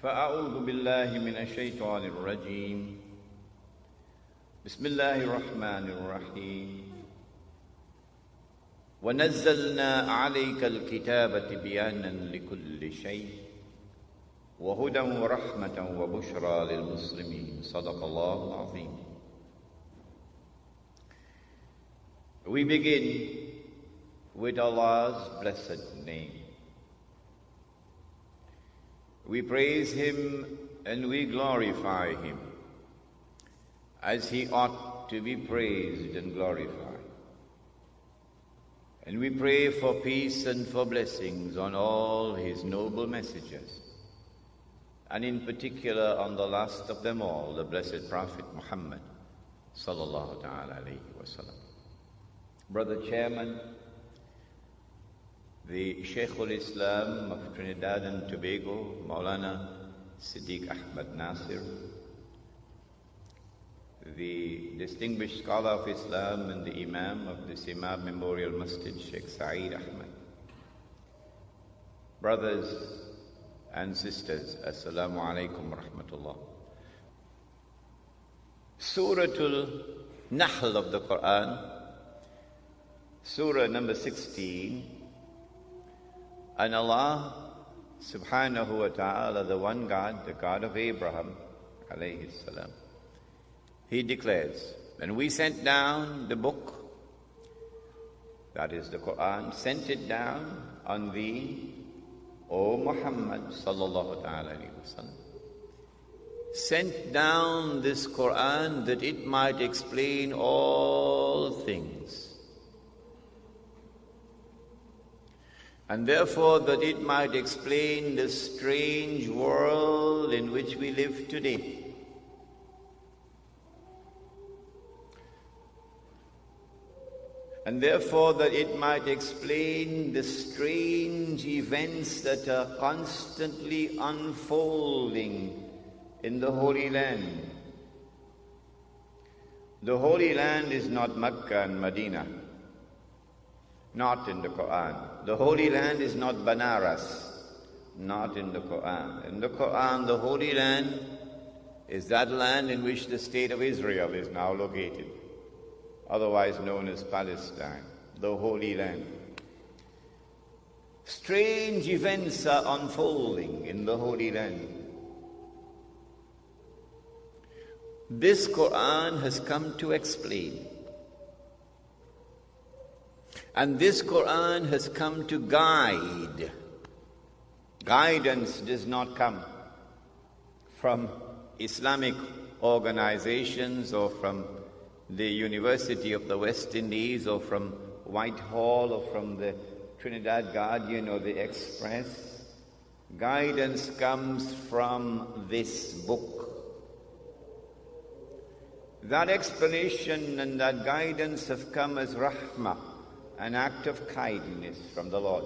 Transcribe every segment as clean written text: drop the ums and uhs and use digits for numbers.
فأعوذ بالله من الشيطان الرجيم بسم الله الرحمن الرحيم ونزلنا عليك الكتاب تبيانا لكل شيء وهدى ورحمة وبشرى للمسلمين صدق الله العظيم. We begin with Allah's blessed name. We praise Him and we glorify Him as He ought to be praised and glorified. And we pray for peace and for blessings on all His noble messengers, and in particular on the last of them all, the blessed Prophet Muhammad sallallahu ta'ala alayhi wa sallam. Brother Chairman, the Shaykhul Islam of Trinidad and Tobago, Maulana Siddiq Ahmad Nasir, the distinguished scholar of Islam and the Imam of the Imam Memorial Masjid, Sheikh Saeed Ahmad. Brothers and sisters, Assalamu alaikum wa rahmatullah. Suratul Nahl of the Quran, Surah number 16, and Allah subhanahu wa ta'ala, the one God, the God of Abraham alayhi salam, He declares, and we sent down the book, that is the Quran, sent it down on thee, O Muhammad sallallahu ta'ala alayhi wa sallam. Sent down this Quran that it might explain all things. And therefore that it might explain the strange world in which we live today. And therefore that it might explain the strange events that are constantly unfolding in the Holy Land. The Holy Land is not Mecca and Medina, not in the Quran. The Holy Land is not Banaras, not in the Quran. In the Quran, the Holy Land is that land in which the state of Israel is now located, otherwise known as Palestine, the Holy Land. Strange events are unfolding in the Holy Land. This Quran has come to explain. And this Quran has come to guide. Guidance does not come from Islamic organizations or from the University of the West Indies or from Whitehall or from the Trinidad Guardian or the Express. Guidance comes from this book. That explanation and that guidance have come as rahmah, an act of kindness from the Lord.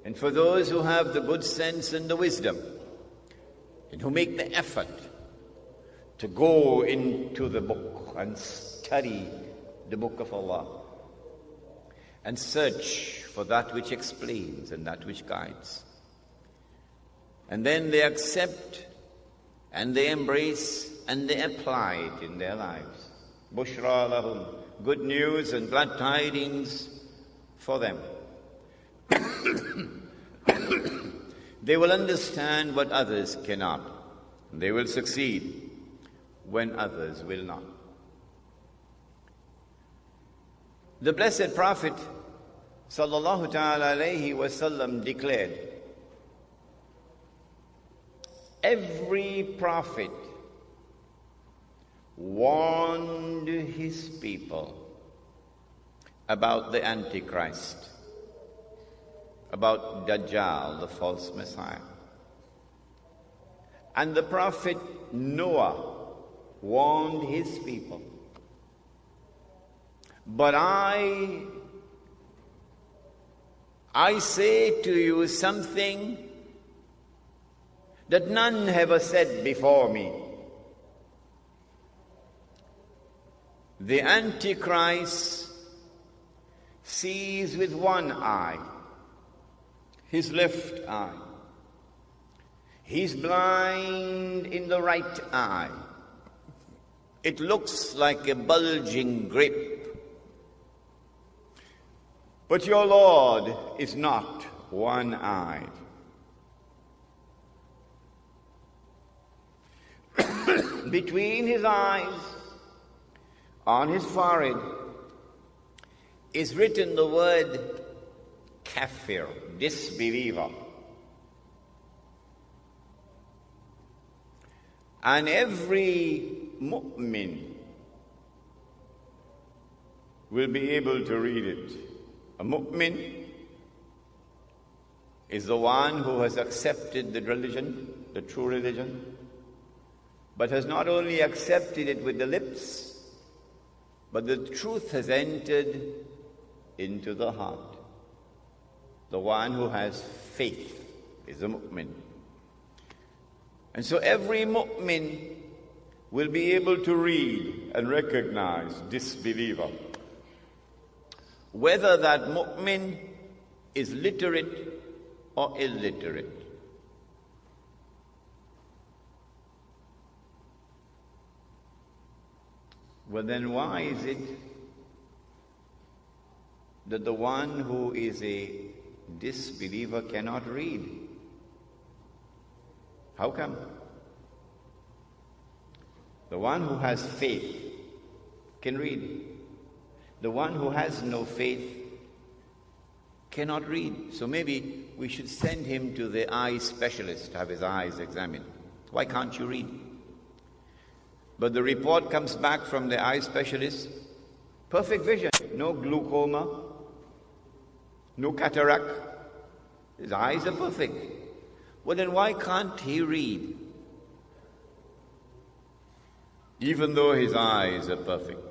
And for those who have the good sense and the wisdom, and who make the effort to go into the book and study the book of Allah, and search for that which explains and that which guides. And then they accept and they embrace and they apply it in their lives. Bushra lahum, good news and glad tidings for them. They will understand what others cannot. They will succeed when others will not. The blessed Prophet sallallahu ta'ala alayhi wa sallam declared, every prophet warned his people about the Antichrist, about Dajjal, the false Messiah. And the prophet Noah warned his people. But I say to you something that none have said before me. The Antichrist sees with one eye, his left eye, He's blind in the right eye. It looks like a bulging grape. But your Lord is not one-eyed. Between his eyes, on his forehead, is written the word kafir, disbeliever. And every mu'min will be able to read it. A mu'min is the one who has accepted the religion, the true religion, but has not only accepted it with the lips, but the truth has entered into the heart. The one who has faith is a mu'min. And so every mu'min will be able to read and recognize disbeliever. Whether that mu'min is literate or illiterate. Well, then why is it that the one who is a disbeliever cannot read? How come? The one who has faith can read. The one who has no faith cannot read. So maybe we should send him to the eye specialist to have his eyes examined. Why can't you read? But the report comes back from the eye specialist, perfect vision, no glaucoma, no cataract. His eyes are perfect. Well, then why can't he read? Even though his eyes are perfect.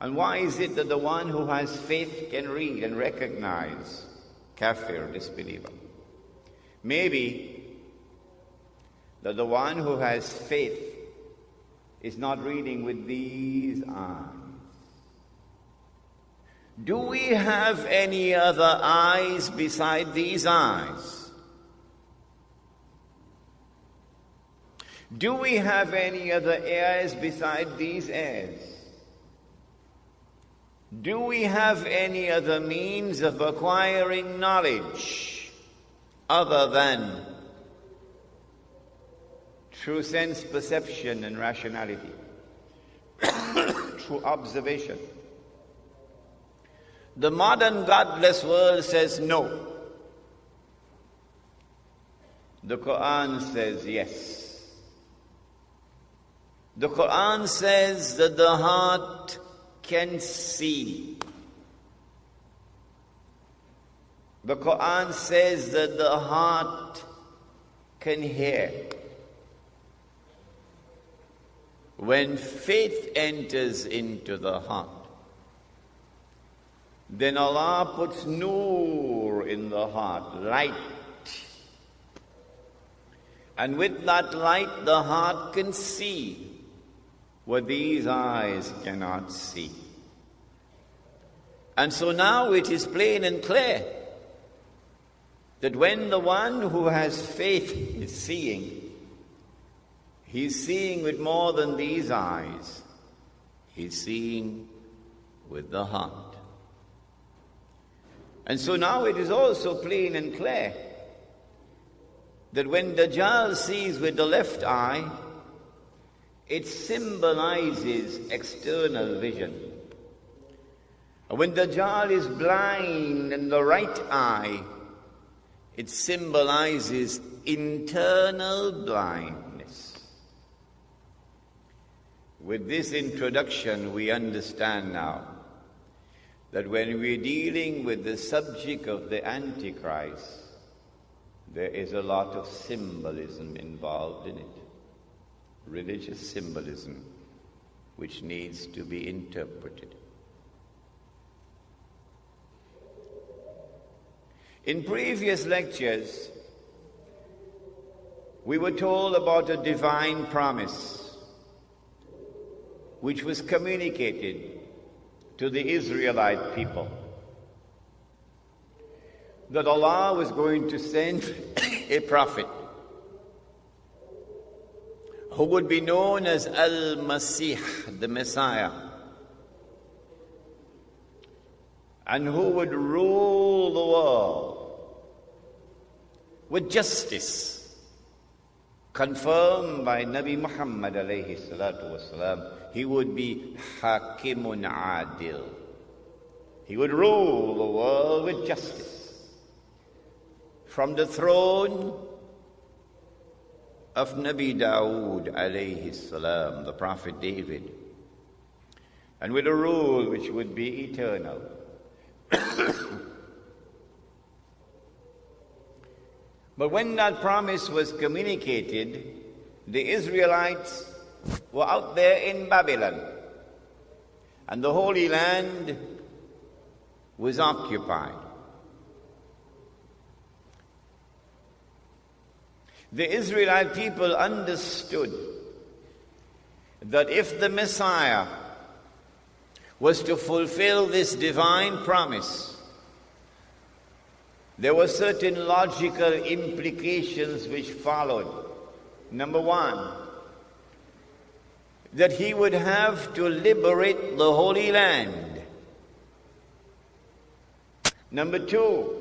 And why is it that the one who has faith can read and recognize kafir, disbeliever? Maybe that the one who has faith is not reading with these eyes. Do we have any other eyes beside these eyes? Do we have any other ears beside these ears? Do we have any other means of acquiring knowledge other than through sense perception and rationality, through observation? The modern godless world says no. The Quran says yes. The Quran says that the heart can see. The Quran says that the heart can hear. When faith enters into the heart, then Allah puts nur in the heart, light. And with that light, the heart can see what these eyes cannot see. And so now it is plain and clear that when the one who has faith is seeing, he's seeing with more than these eyes. He's seeing with the heart. And so now it is also plain and clear that when Dajjal sees with the left eye, it symbolizes external vision. When Dajjal is blind in the right eye, it symbolizes internal blindness. With this introduction, we understand now that when we're dealing with the subject of the Antichrist, there is a lot of symbolism involved in it. Religious symbolism, which needs to be interpreted. In previous lectures, we were told about a divine promise which was communicated to the Israelite people, that Allah was going to send a prophet who would be known as Al-Masih, the Messiah, and who would rule the world with justice, confirmed by Nabi Muhammad alayhi salatu wasalam. He would be Hakimun Adil. He would rule the world with justice. From the throne of Nabi Dawood alayhi salam, the Prophet David, and with a rule which would be eternal. But when that promise was communicated, the Israelites were out there in Babylon, and the Holy Land was occupied. The Israelite people understood that if the Messiah was to fulfill this divine promise, there were certain logical implications which followed. Number one, that he would have to liberate the Holy Land. Number two,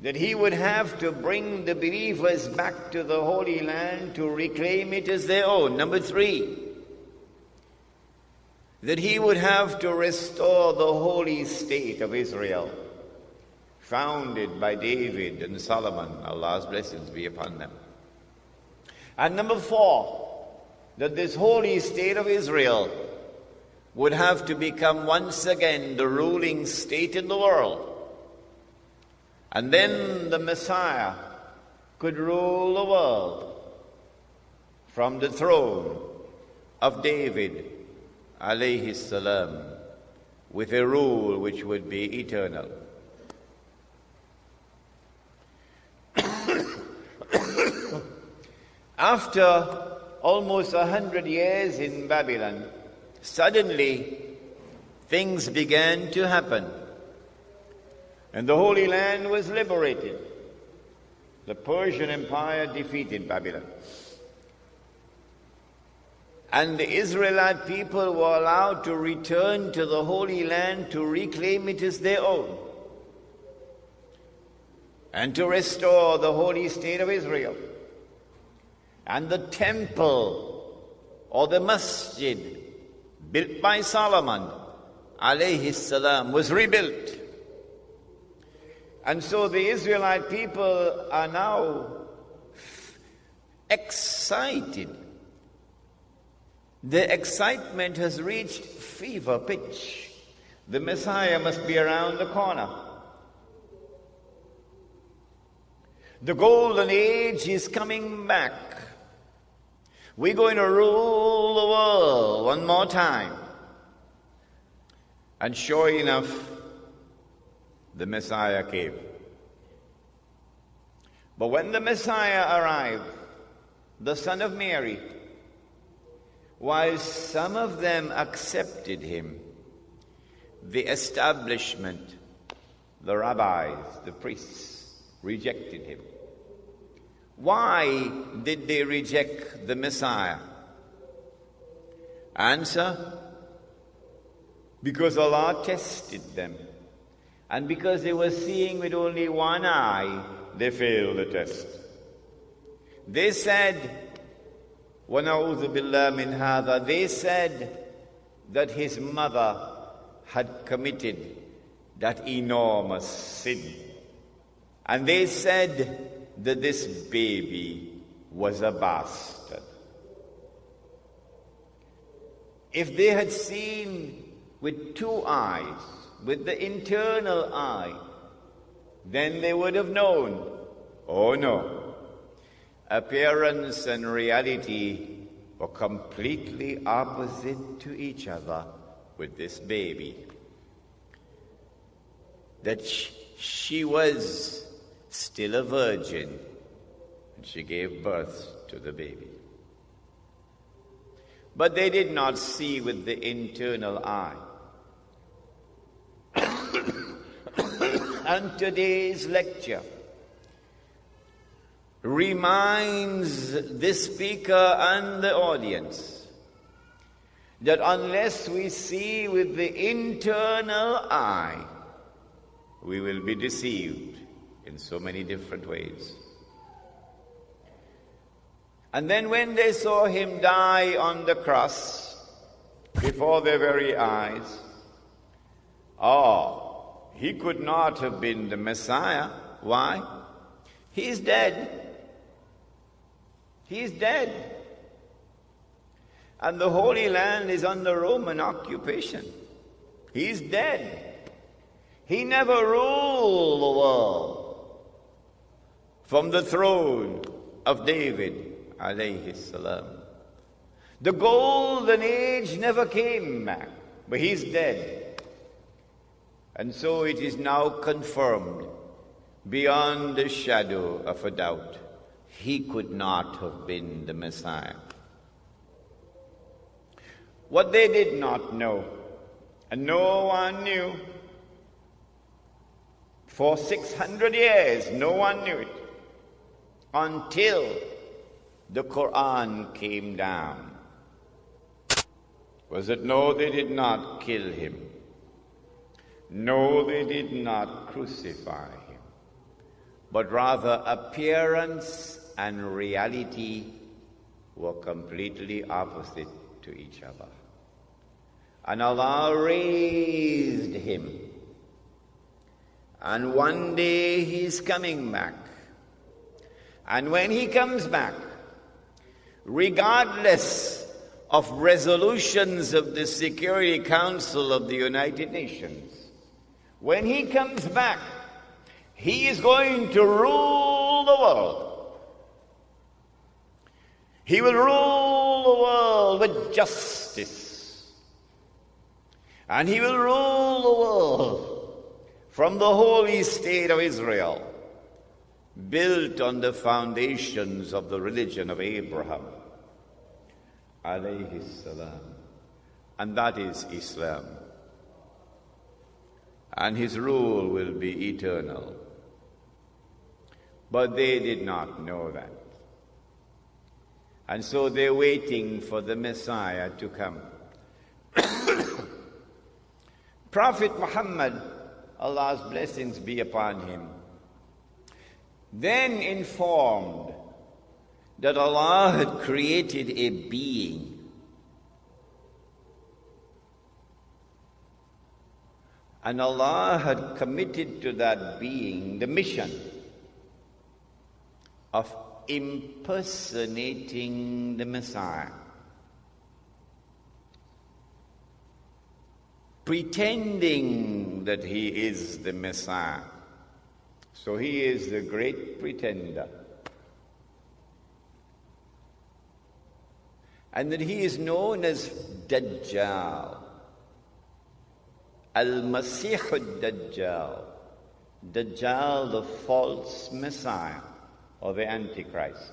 that he would have to bring the believers back to the Holy Land to reclaim it as their own. Number three, that he would have to restore the holy state of Israel, founded by David and Solomon, Allah's blessings be upon them. And number four, that this holy state of Israel would have to become once again the ruling state in the world. And then the Messiah could rule the world from the throne of David alayhi salam, with a rule which would be eternal. After almost 100 years in Babylon, suddenly things began to happen, and the Holy Land was liberated. The Persian Empire defeated Babylon, and the Israelite people were allowed to return to the Holy Land to reclaim it as their own and to restore the holy state of Israel. And the temple, or the masjid, built by Solomon alayhi salam, was rebuilt. And so the Israelite people are now excited. The excitement has reached fever pitch. The Messiah must be around the corner. The golden age is coming back. We're going to rule the world one more time. And sure enough, the Messiah came. But when the Messiah arrived, the son of Mary, while some of them accepted him, the establishment, the rabbis, the priests, rejected him. Why did they reject the Messiah? Answer: because Allah tested them. And because they were seeing with only one eye, they failed the test. They said, وَنَعُوذُ بِاللَّهِ مِنْ هَذَا, they said that his mother had committed that enormous sin. And they said that this baby was a bastard. If they had seen with two eyes, with the internal eye, then they would have known, oh no, appearance and reality were completely opposite to each other with this baby. That she was still a virgin, and she gave birth to the baby. But they did not see with the internal eye. And today's lecture reminds the speaker and the audience that unless we see with the internal eye, we will be deceived in so many different ways. And then when they saw him die on the cross before their very eyes, he could not have been the Messiah. Why? He's dead. He's dead. And the Holy Land is under Roman occupation. He's dead. He never ruled the world from the throne of David, alayhi salam. The golden age never came back, but he's dead. And so it is now confirmed beyond the shadow of a doubt. He could not have been the Messiah. What they did not know, and no one knew, for 600 years no one knew it, until the Quran came down, was that no, they did not kill him. No, they did not crucify him. But rather appearance and reality were completely opposite to each other. And Allah raised him. And one day he's coming back. And when he comes back, regardless of resolutions of the Security Council of the United Nations, when he comes back, he is going to rule the world. He will rule the world with justice. And he will rule the world from the holy state of Israel, built on the foundations of the religion of Abraham, alayhi salam. And that is Islam. And his rule will be eternal. But they did not know that. And so they're waiting for the Messiah to come. Prophet Muhammad, Allah's blessings be upon him, then informed that Allah had created a being, and Allah had committed to that being the mission of impersonating the Messiah, pretending that he is the Messiah. So he is the great pretender. And that he is known as Dajjal, Al-Masih al-Dajjal, Dajjal, the false Messiah, or the Antichrist.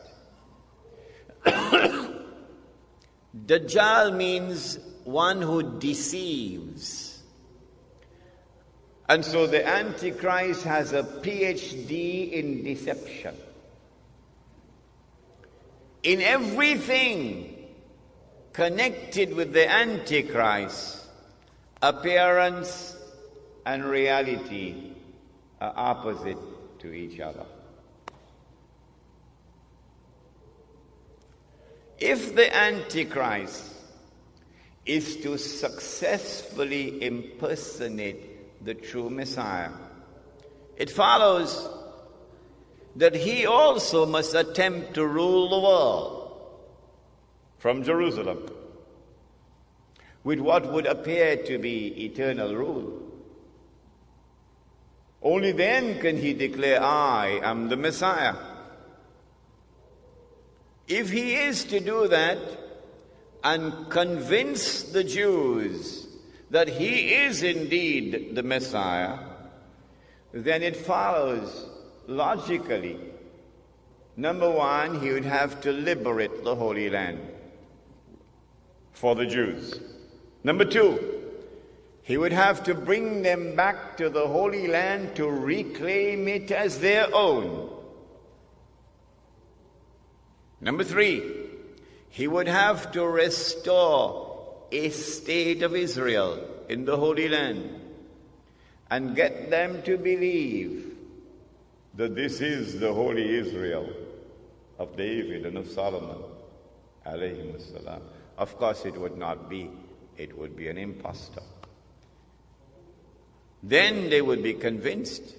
Dajjal means one who deceives. And so the Antichrist has a PhD in deception. In everything connected with the Antichrist, appearance and reality are opposite to each other. If the Antichrist is to successfully impersonate the true Messiah, it follows that he also must attempt to rule the world from Jerusalem with what would appear to be eternal rule. Only then can he declare, I am the Messiah. If he is to do that and convince the Jews that he is indeed the Messiah, then it follows logically, number one, he would have to liberate the Holy Land for the Jews. Number two, he would have to bring them back to the Holy Land to reclaim it as their own. Number 3, he would have to restore a state of Israel in the Holy Land and get them to believe that this is the holy Israel of David and of Solomon, alayhim as-salam. Of course it would not be. It would be an impostor. Then they would be convinced.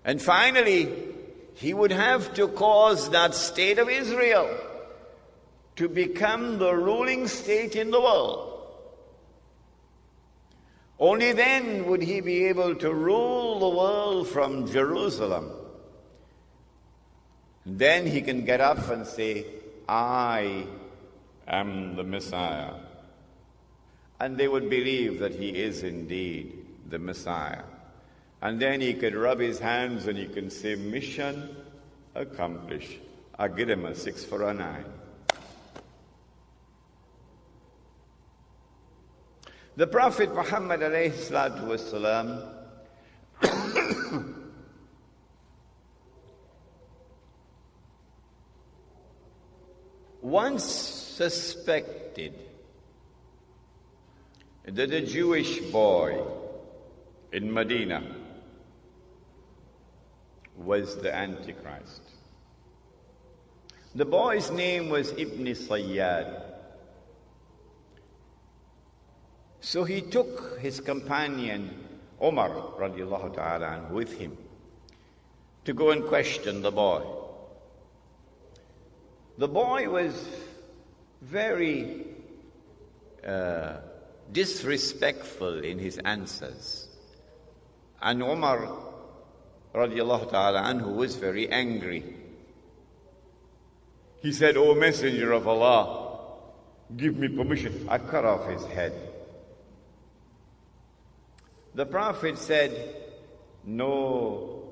And finally, he would have to cause that state of Israel to become the ruling state in the world. Only then would he be able to rule the world from Jerusalem. Then he can get up and say, I am the Messiah. And they would believe that he is indeed the Messiah. And then he could rub his hands and he can say, mission accomplished. I give him a 6 for a 9. The Prophet Muhammad alayhi salatu wasalam once suspected that a Jewish boy in Medina was the Antichrist. The boy's name was Ibn Sayyad. So he took his companion Umar radiallahu ta'ala with him to go and question the boy. The boy was very disrespectful in his answers. And Umar radiallahu ta'ala anhu was very angry. He said, O Messenger of Allah, give me permission. I cut off his head. The Prophet said, no,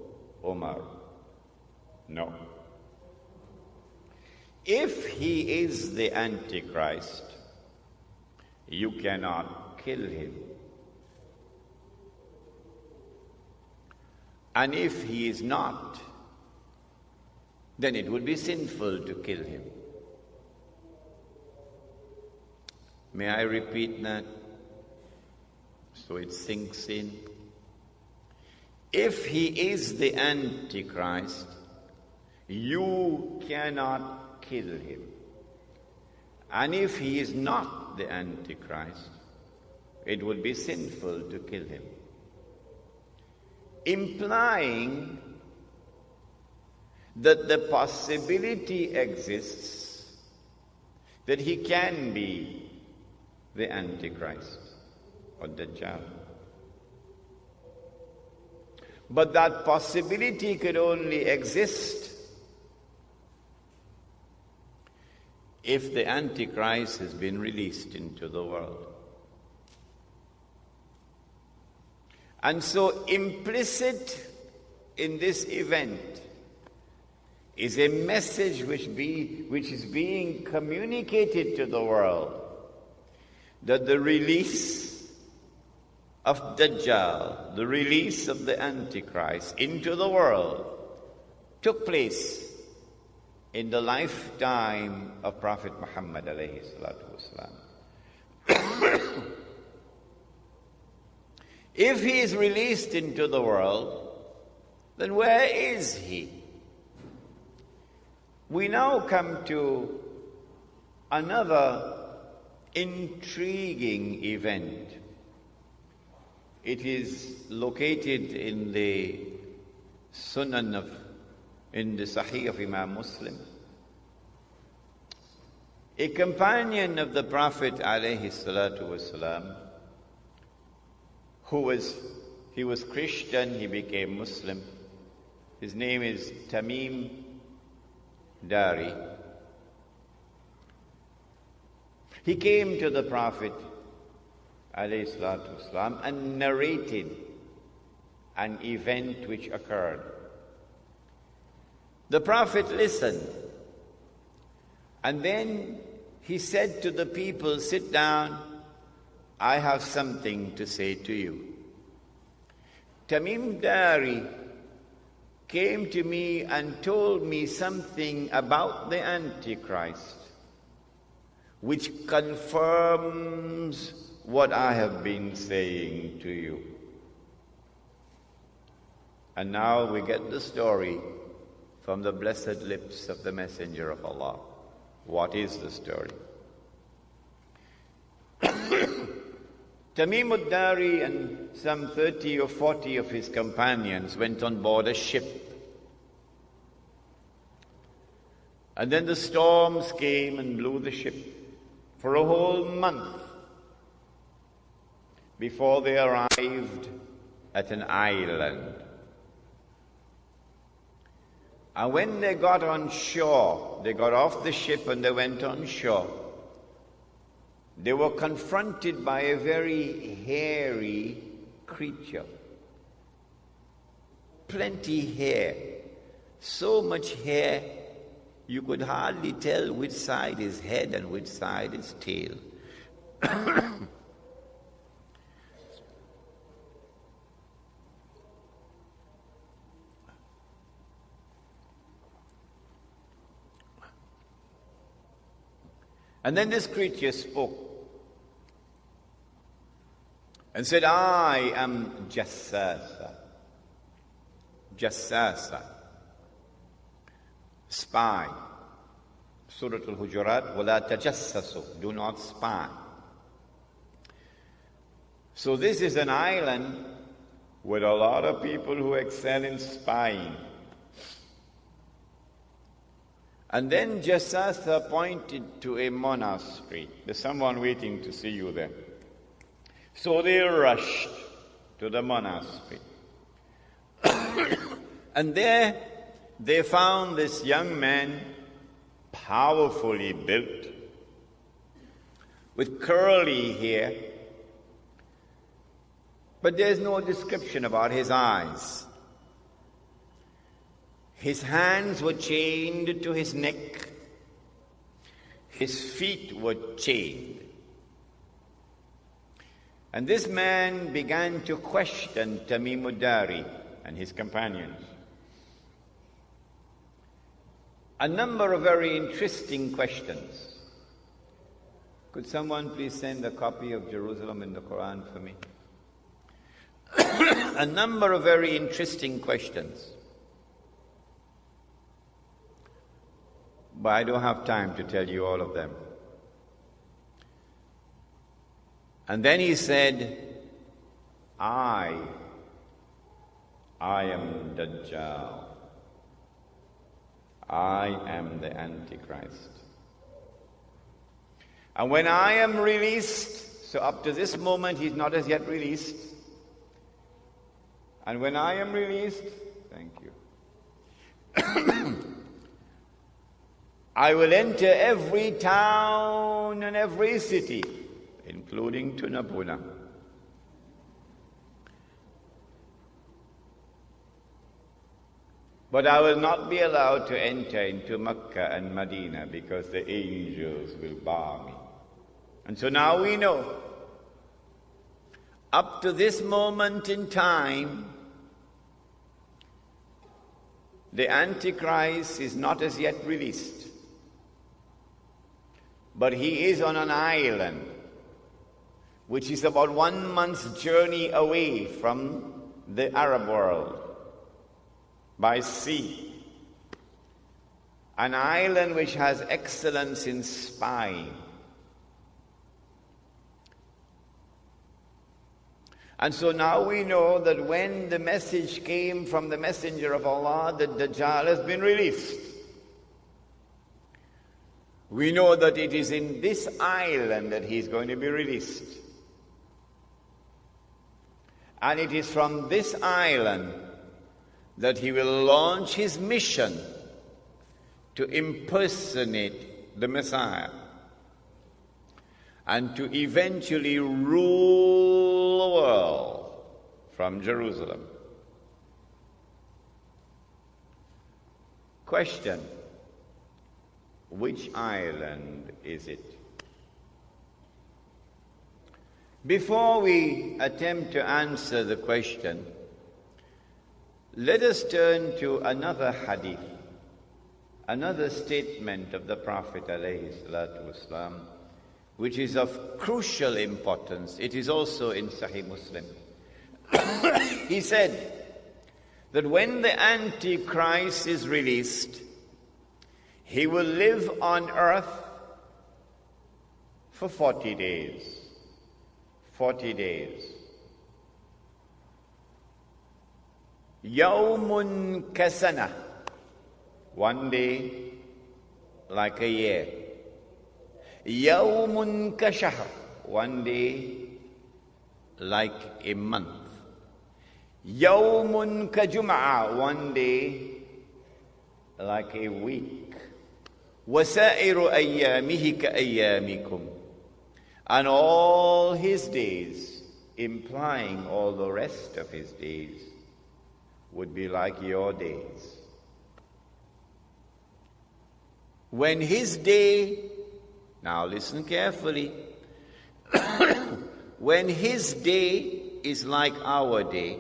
Umar, no. If he is the Antichrist, you cannot kill him. And if he is not, then it would be sinful to kill him. May I repeat that so it sinks in? If he is the Antichrist, you cannot kill him. And if he is not the Antichrist, it would be sinful to kill him. Implying that the possibility exists that he can be the Antichrist or Dajjal. But that possibility could only exist if the Antichrist has been released into the world. And so implicit in this event is a message which is being communicated to the world, that the release of Dajjal, the release of the Antichrist into the world took place in the lifetime of Prophet Muhammad alayhi salatu wasalam. If he is released into the world, then where is he? We now come to another intriguing event. It is located in the Sunan in the Sahih of Imam Muslim. A companion of the Prophet alayhi salatu wasalam, he was Christian, he became Muslim. His name is Tamim Dari. He came to the Prophet alayhi salatu wasalam and narrated an event which occurred. The Prophet listened, and then he said to the people, sit down, I have something to say to you. Tamim Dari came to me and told me something about the Antichrist, which confirms what I have been saying to you. And now we get the story from the blessed lips of the Messenger of Allah. What is the story? Tamim ad-Dari and some 30 or 40 of his companions went on board a ship. And then the storms came and blew the ship for a whole month before they arrived at an island. And when they got on shore, they got off the ship and they went on shore, they were confronted by a very hairy creature. Plenty hair. So much hair, you could hardly tell which side is head and which side is tail. And then this creature spoke and said, I am Jassasa. Jassasa. Spy. Surah Al-Hujurat, وَلَا تَجَسَّسُوا. Do not spy. So this is an island with a lot of people who excel in spying. And then Jassasa pointed to a monastery. There's someone waiting to see you there. So they rushed to the monastery. And there they found this young man, powerfully built, with curly hair. But there's no description about his eyes. His hands were chained to his neck. His feet were chained. And this man began to question Tamim ad-Dari and his companions. A number of very interesting questions. Could someone please send a copy of Jerusalem in the Quran for me? A number of very interesting questions. But I don't have time to tell you all of them. And then he said, I am Dajjal. I am the Antichrist. And when I am released, so up to this moment he's not as yet released. And when I am released, thank you, I will enter every town and every city, including Tunapuna. But I will not be allowed to enter into Mecca and Medina because the angels will bar me. And so now we know, up to this moment in time, the Antichrist is not as yet released. But he is on an island, which is about 1 month's journey away from the Arab world by sea. An island which has excellence in spying. And so now we know that when the message came from the Messenger of Allah that Dajjal has been released, we know that it is in this island that he is going to be released. And it is from this island that he will launch his mission to impersonate the Messiah and to eventually rule the world from Jerusalem. Question: which island is it? Before we attempt to answer the question, Let us turn to another hadith, another statement of the Prophet ﷺ, which is of crucial importance. It is also in Sahih Muslim. He said that when the Antichrist is released, he will live on earth for 40 days. 40 days. Yawmun kasana. One day like a year. Yawmun kashahr. One day like a month. Yawmun kajum'a. One day like a week. Wasairu ayyamihi ka ayyamikum. And all his days, implying all the rest of his days, would be like your days. When his day, now listen carefully, when his day is like our day,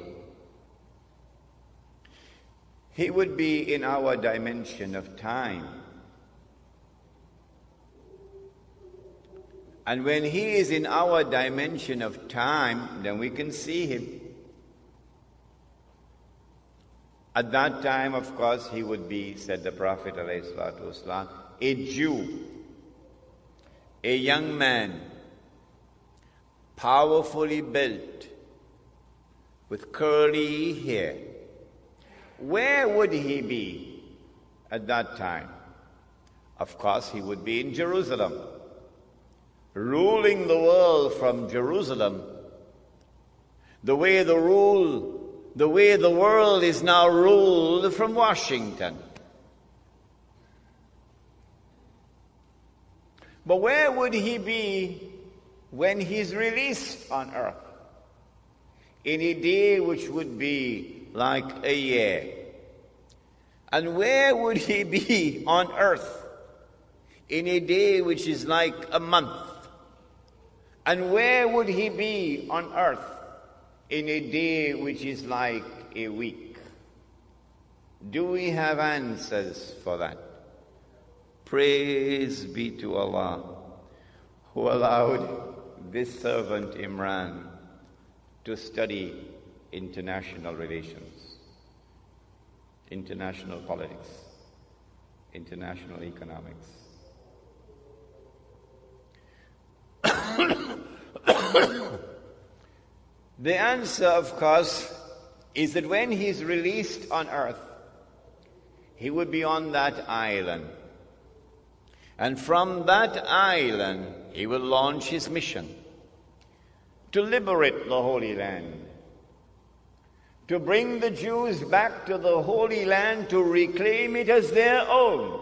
he would be in our dimension of time. And when he is in our dimension of time, then we can see him. At that time, of course, he would be, said the Prophet ﷺ, a Jew, a young man, powerfully built, with curly hair. Where would he be at that time? Of course, he would be in Jerusalem, ruling the world from Jerusalem, the way the world is now ruled from Washington. But where would he be when he's released on earth? In a day which would be like a year. And where would he be on earth? In a day which is like a month. And where would he be on earth in a day which is like a week? Do we have answers for that? Praise be to Allah, who allowed this servant Imran to study international relations, international politics, international economics. The answer, of course, is that when he's released on earth, he would be on that island. And from that island, he will launch his mission to liberate the Holy Land, to bring the Jews back to the Holy Land, to reclaim it as their own,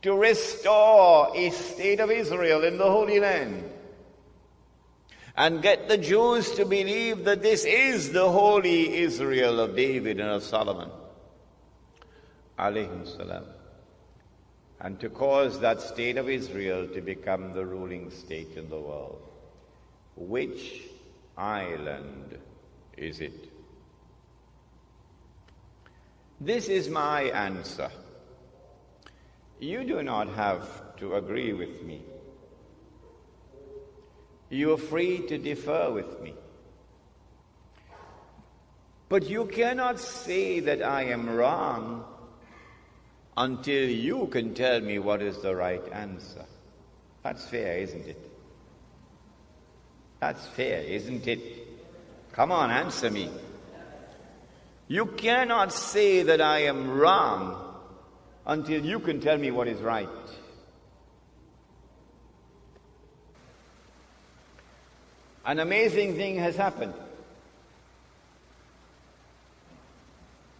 to restore a state of Israel in the Holy Land, and get the Jews to believe that this is the holy Israel of David and of Solomon, alayhim salam, and to cause that state of Israel to become the ruling state in the world. Which island is it? This is my answer. You do not have to agree with me. You are free to differ with me. But you cannot say that I am wrong until you can tell me what is the right answer. That's fair, isn't it? That's fair, isn't it? Come on, answer me. You cannot say that I am wrong until you can tell me what is right. An amazing thing has happened.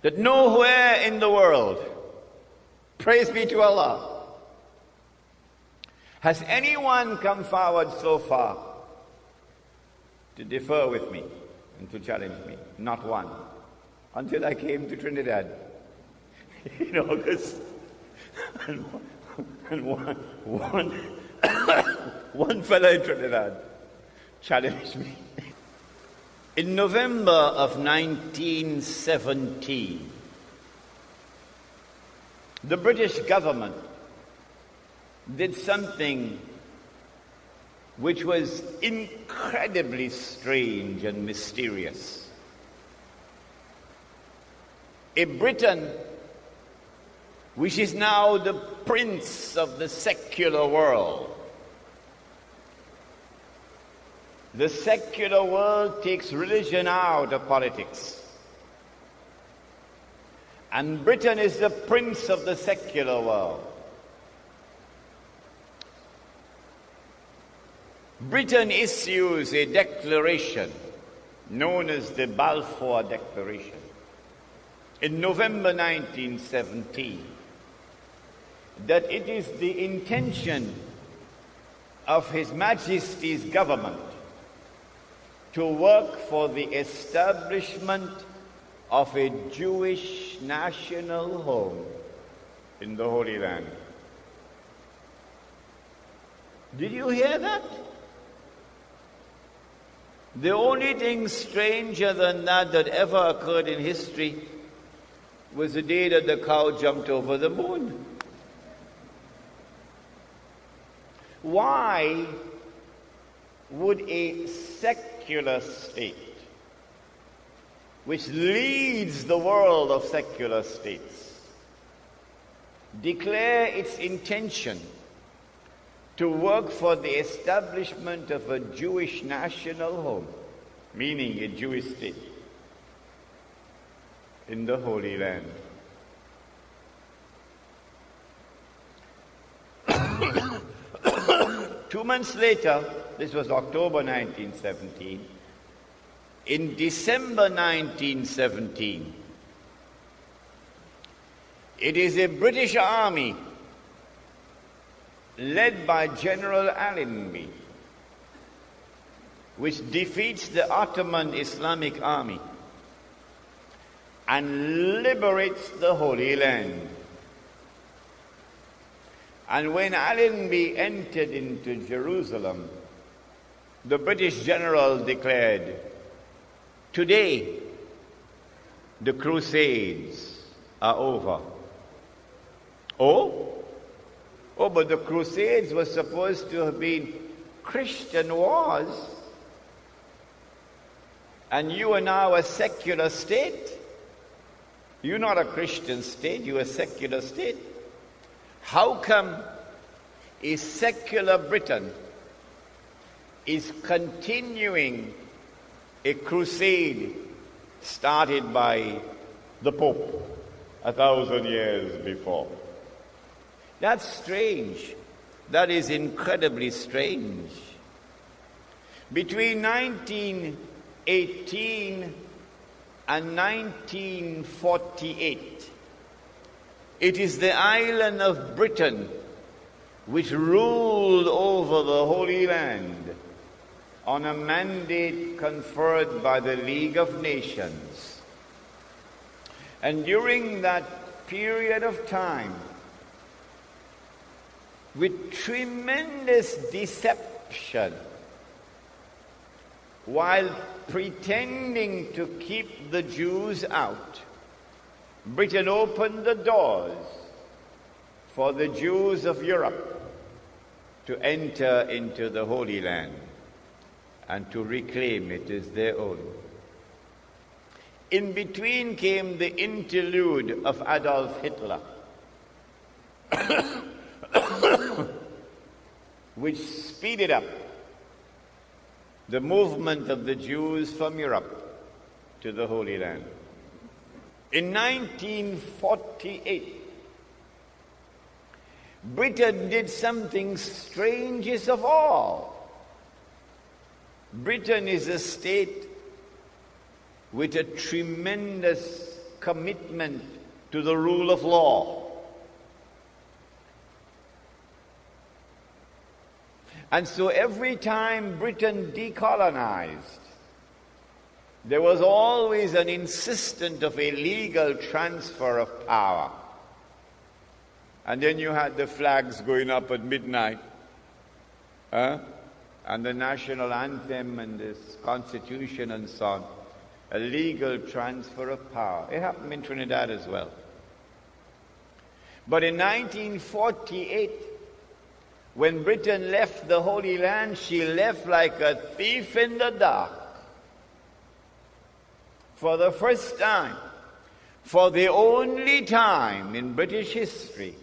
That nowhere in the world, praise be to Allah, has anyone come forward so far to differ with me and to challenge me. Not one. Until I came to Trinidad. You know, because one fellow in Trinidad challenged me. In November of 1917, the British government did something which was incredibly strange and mysterious. A Britain which is now the prince of the secular world. The secular world takes religion out of politics. And Britain is the prince of the secular world. Britain issues a declaration known as the Balfour Declaration in November 1917 that it is the intention of His Majesty's government to work for the establishment of a Jewish national home in the Holy Land. Did you hear that? The only thing stranger than that ever occurred in history was the day that the cow jumped over the moon. Why would a secular state, which leads the world of secular states, declare its intention to work for the establishment of a Jewish national home, meaning a Jewish state, in the Holy Land? Two months later, this was October 1917, in December 1917, it is a British army led by General Allenby, which defeats the Ottoman Islamic army and liberates the Holy Land. And when Allenby entered into Jerusalem, the British general declared, "Today, the Crusades are over." Oh, but the Crusades were supposed to have been Christian wars, and you are now a secular state. You're not a Christian state, you're a secular state. How come a secular Britain is continuing a crusade started by the Pope 1,000 years before? That's strange. That is incredibly strange. Between 1918 and 1948, it is the island of Britain which ruled over the Holy Land on a mandate conferred by the League of Nations. And during that period of time, with tremendous deception, while pretending to keep the Jews out, Britain opened the doors for the Jews of Europe to enter into the Holy Land and to reclaim it as their own. In between came the interlude of Adolf Hitler, which speeded up the movement of the Jews from Europe to the Holy Land. In 1948, Britain did something strangest of all. Britain is a state with a tremendous commitment to the rule of law. And so every time Britain decolonized, there was always an insistence of a legal transfer of power. And then you had the flags going up at midnight, and the national anthem and this constitution and so on, a legal transfer of power. It happened in Trinidad as well. But in 1948, when Britain left the Holy Land, she left like a thief in the dark. For the first time, for the only time in British history,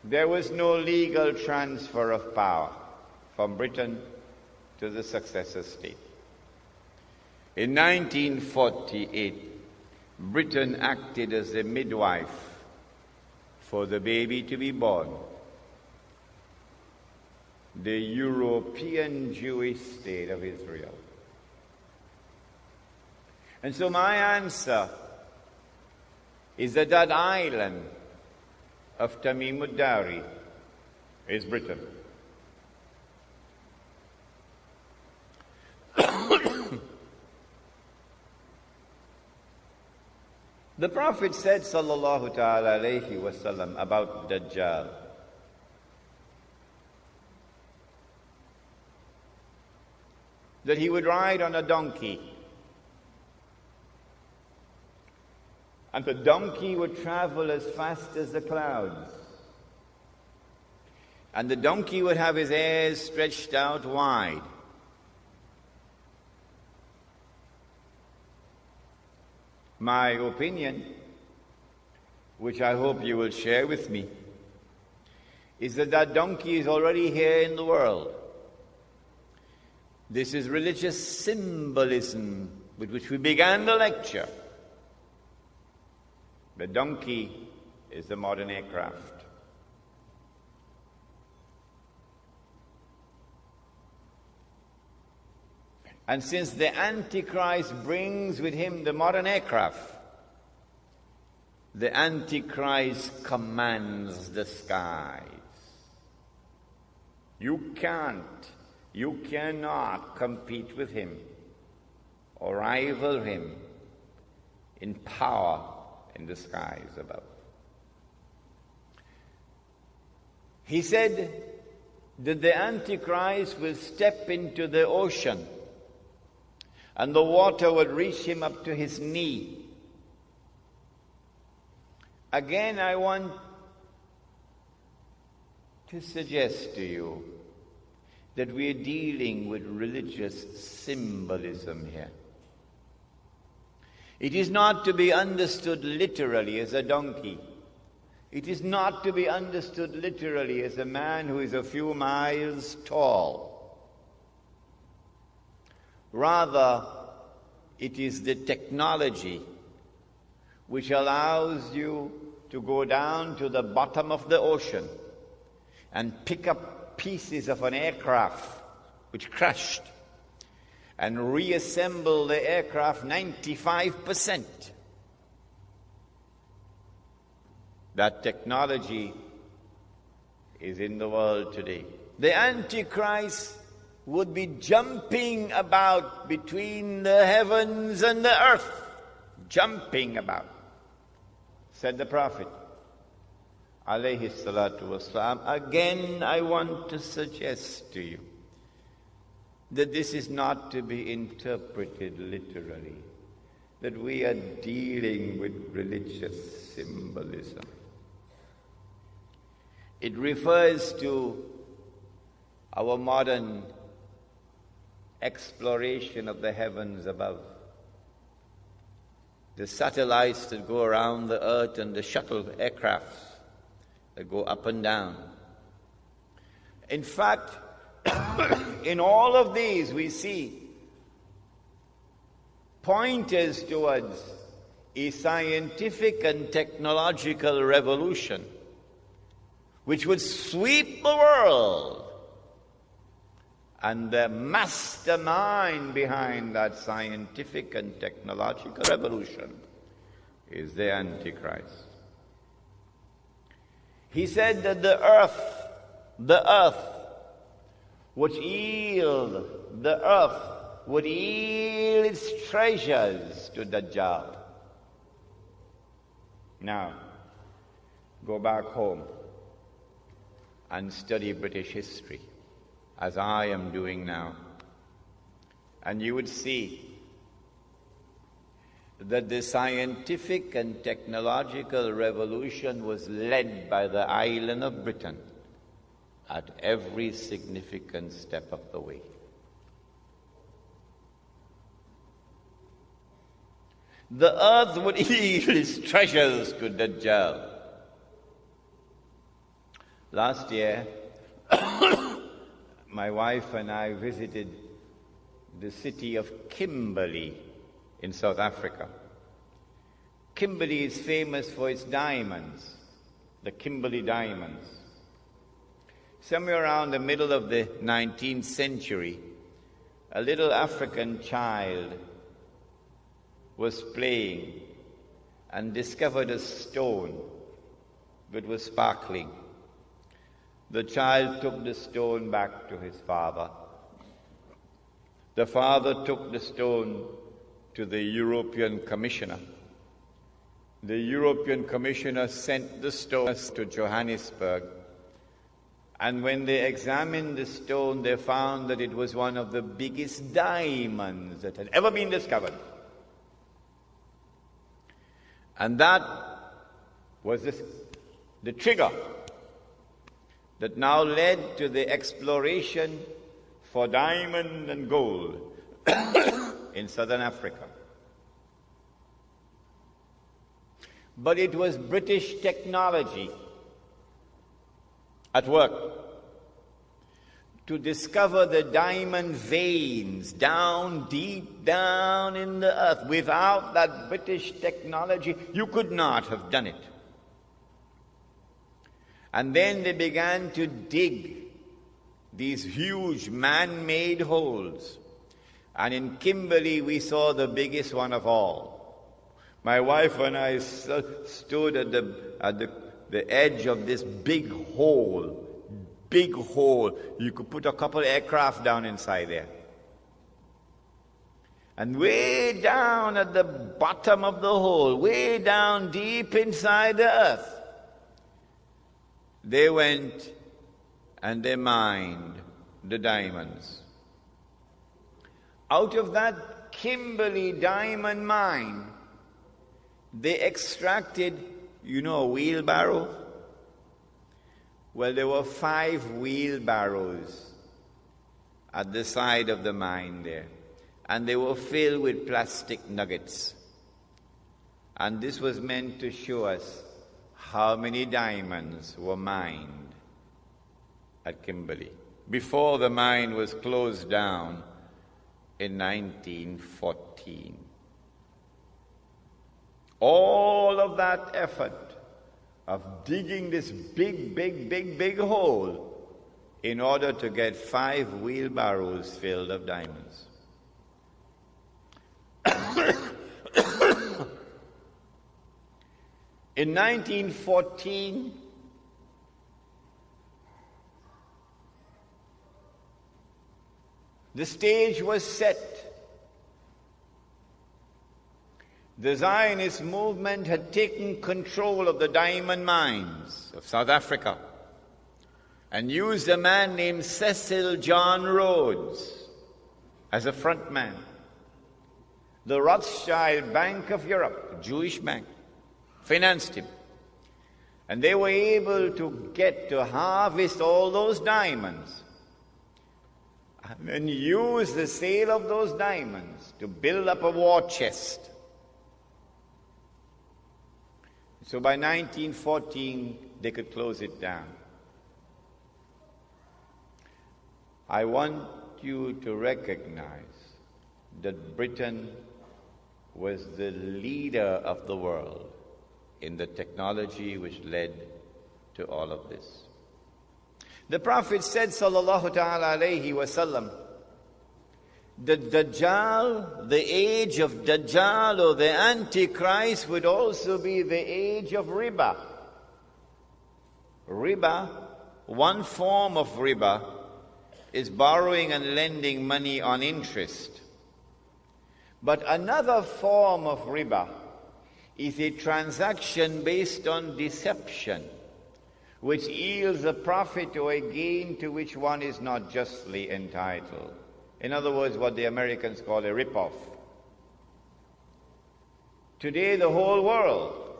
there was no legal transfer of power from Britain to the successor state. In 1948, Britain acted as the midwife for the baby to be born. The European Jewish state of Israel. And so my answer is that that island of Tamim ud-Dari is Britain. The Prophet said, sallallahu ta'ala alayhi wa sallam, about Dajjal, that he would ride on a donkey, and the donkey would travel as fast as the clouds, and the donkey would have his ears stretched out wide. My opinion, which I hope you will share with me, is that that donkey is already here in the world. This is religious symbolism with which we began the lecture. The donkey is the modern aircraft. And since the Antichrist brings with him the modern aircraft, the Antichrist commands the skies. You cannot compete with him or rival him in power in the skies above. He said that the Antichrist will step into the ocean and the water would reach him up to his knee. Again, I want to suggest to you that we are dealing with religious symbolism here. It is not to be understood literally as a donkey. It is not to be understood literally as a man who is a few miles tall. Rather, it is the technology which allows you to go down to the bottom of the ocean and pick up pieces of an aircraft which crashed and reassemble the aircraft 95%. That technology is in the world today. The Antichrist would be jumping about between the heavens and the earth. Jumping about, said the Prophet, alayhi salatu wasalam. Again, I want to suggest to you that this is not to be interpreted literally, that we are dealing with religious symbolism. It refers to our modern exploration of the heavens above. The satellites that go around the earth and the shuttle aircrafts that go up and down. In fact, in all of these we see pointers towards a scientific and technological revolution which would sweep the world. And the mastermind behind that scientific and technological revolution is the Antichrist. He said that the earth would yield its treasures to Dajjal. Now, go back home and study British history. as I am doing now. And you would see that the scientific and technological revolution was led by the island of Britain at every significant step of the way. The earth would yield its treasures to Dajjal. Last year, my wife and I visited the city of Kimberley in South Africa. Kimberley is famous for its diamonds, the Kimberley diamonds. Somewhere around the middle of the 19th century, a little African child was playing and discovered a stone that was sparkling. The child took the stone back to his father. The father took the stone to the European Commissioner. The European Commissioner sent the stone to Johannesburg. And when they examined the stone, they found that it was one of the biggest diamonds that had ever been discovered. And that was the trigger that now led to the exploration for diamond and gold in southern Africa. But it was British technology at work to discover the diamond veins deep down in the earth. Without that British technology, you could not have done it. And then they began to dig these huge man-made holes. And in Kimberley, we saw the biggest one of all. My wife and I stood at the edge of this big hole. Big hole. You could put a couple of aircraft down inside there. And way down at the bottom of the hole, way down deep inside the earth, they went and they mined the diamonds. Out of that Kimberley diamond mine, they extracted, a wheelbarrow? Well, there were 5 wheelbarrows at the side of the mine there, and they were filled with plastic nuggets. And this was meant to show us how many diamonds were mined at Kimberley before the mine was closed down in 1914. All of that effort of digging this big hole in order to get 5 wheelbarrows filled of diamonds. In 1914, the stage was set. The Zionist movement had taken control of the diamond mines of South Africa and used a man named Cecil John Rhodes as a front man. The Rothschild Bank of Europe, a Jewish bank, financed him. And they were able to harvest all those diamonds and then use the sale of those diamonds to build up a war chest. So by 1914, they could close it down. I want you to recognize that Britain was the leader of the world in the technology which led to all of this. The Prophet said, sallallahu ta'ala alayhi wa sallam, the Dajjal, the age of Dajjal or the Antichrist would also be the age of riba. Riba, one form of riba, is borrowing and lending money on interest. But another form of riba is a transaction based on deception, which yields a profit or a gain to which one is not justly entitled. In other words, what the Americans call a rip-off. Today, the whole world,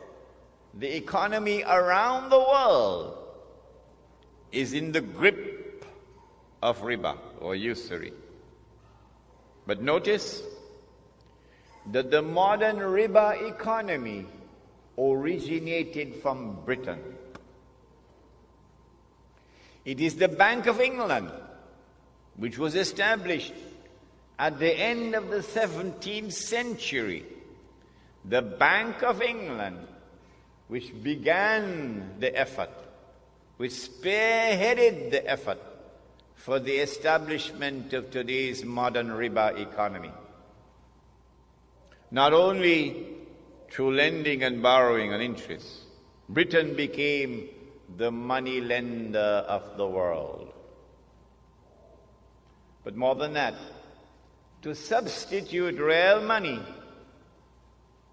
the economy around the world, is in the grip of riba or usury. But notice that the modern riba economy originated from Britain. It is the Bank of England, which was established at the end of the 17th century. The Bank of England, which began the effort, which spearheaded the effort for the establishment of today's modern riba economy. Not only through lending and borrowing and interest, Britain became the money lender of the world. But more than that, to substitute real money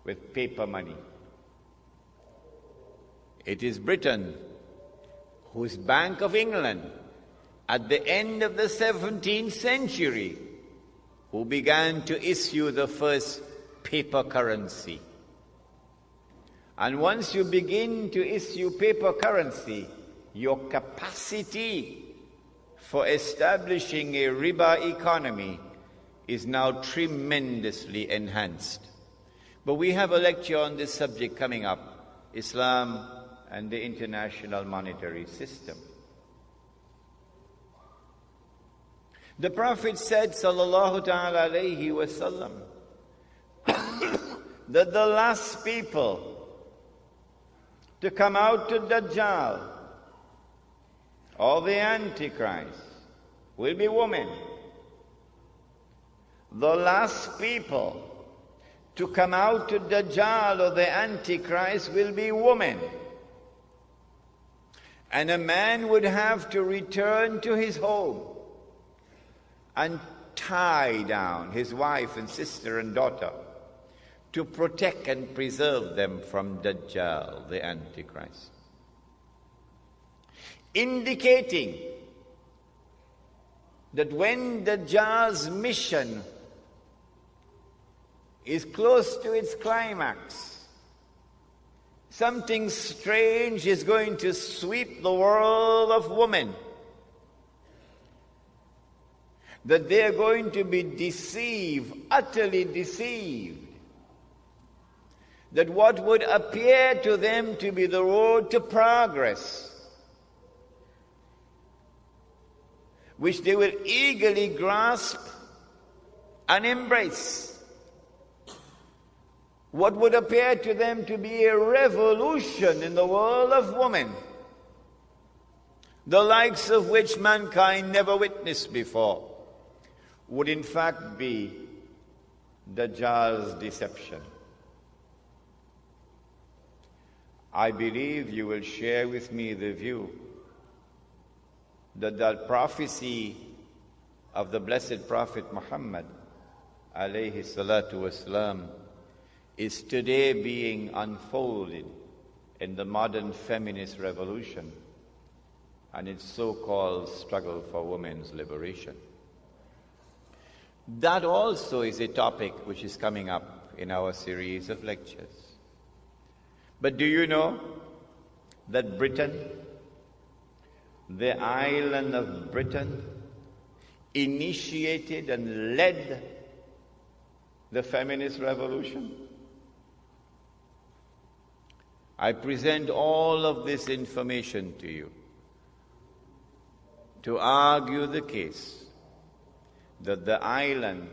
with paper money. It is Britain whose Bank of England at the end of the 17th century who began to issue the first paper currency. And once you begin to issue paper currency, your capacity for establishing a riba economy is now tremendously enhanced. But we have a lecture on this subject coming up, Islam and the International Monetary System. The Prophet said, sallallahu ta'ala alayhi wasallam, that the last people to come out to Dajjal or the Antichrist will be women. The last people to come out to Dajjal or the Antichrist will be women. And a man would have to return to his home and tie down his wife and sister and daughter to protect and preserve them from Dajjal, the Antichrist. Indicating that when Dajjal's mission is close to its climax, something strange is going to sweep the world of women. That they are going to be deceived, utterly deceived. That what would appear to them to be the road to progress, which they will eagerly grasp and embrace, what would appear to them to be a revolution in the world of women, the likes of which mankind never witnessed before, would in fact be Dajjal's deception. I believe you will share with me the view that the prophecy of the blessed Prophet Muhammad alayhi salatu wasalam is today being unfolded in the modern feminist revolution and its so-called struggle for women's liberation. That also is a topic which is coming up in our series of lectures. But do you know that Britain, the island of Britain, initiated and led the feminist revolution? I present all of this information to you to argue the case that the island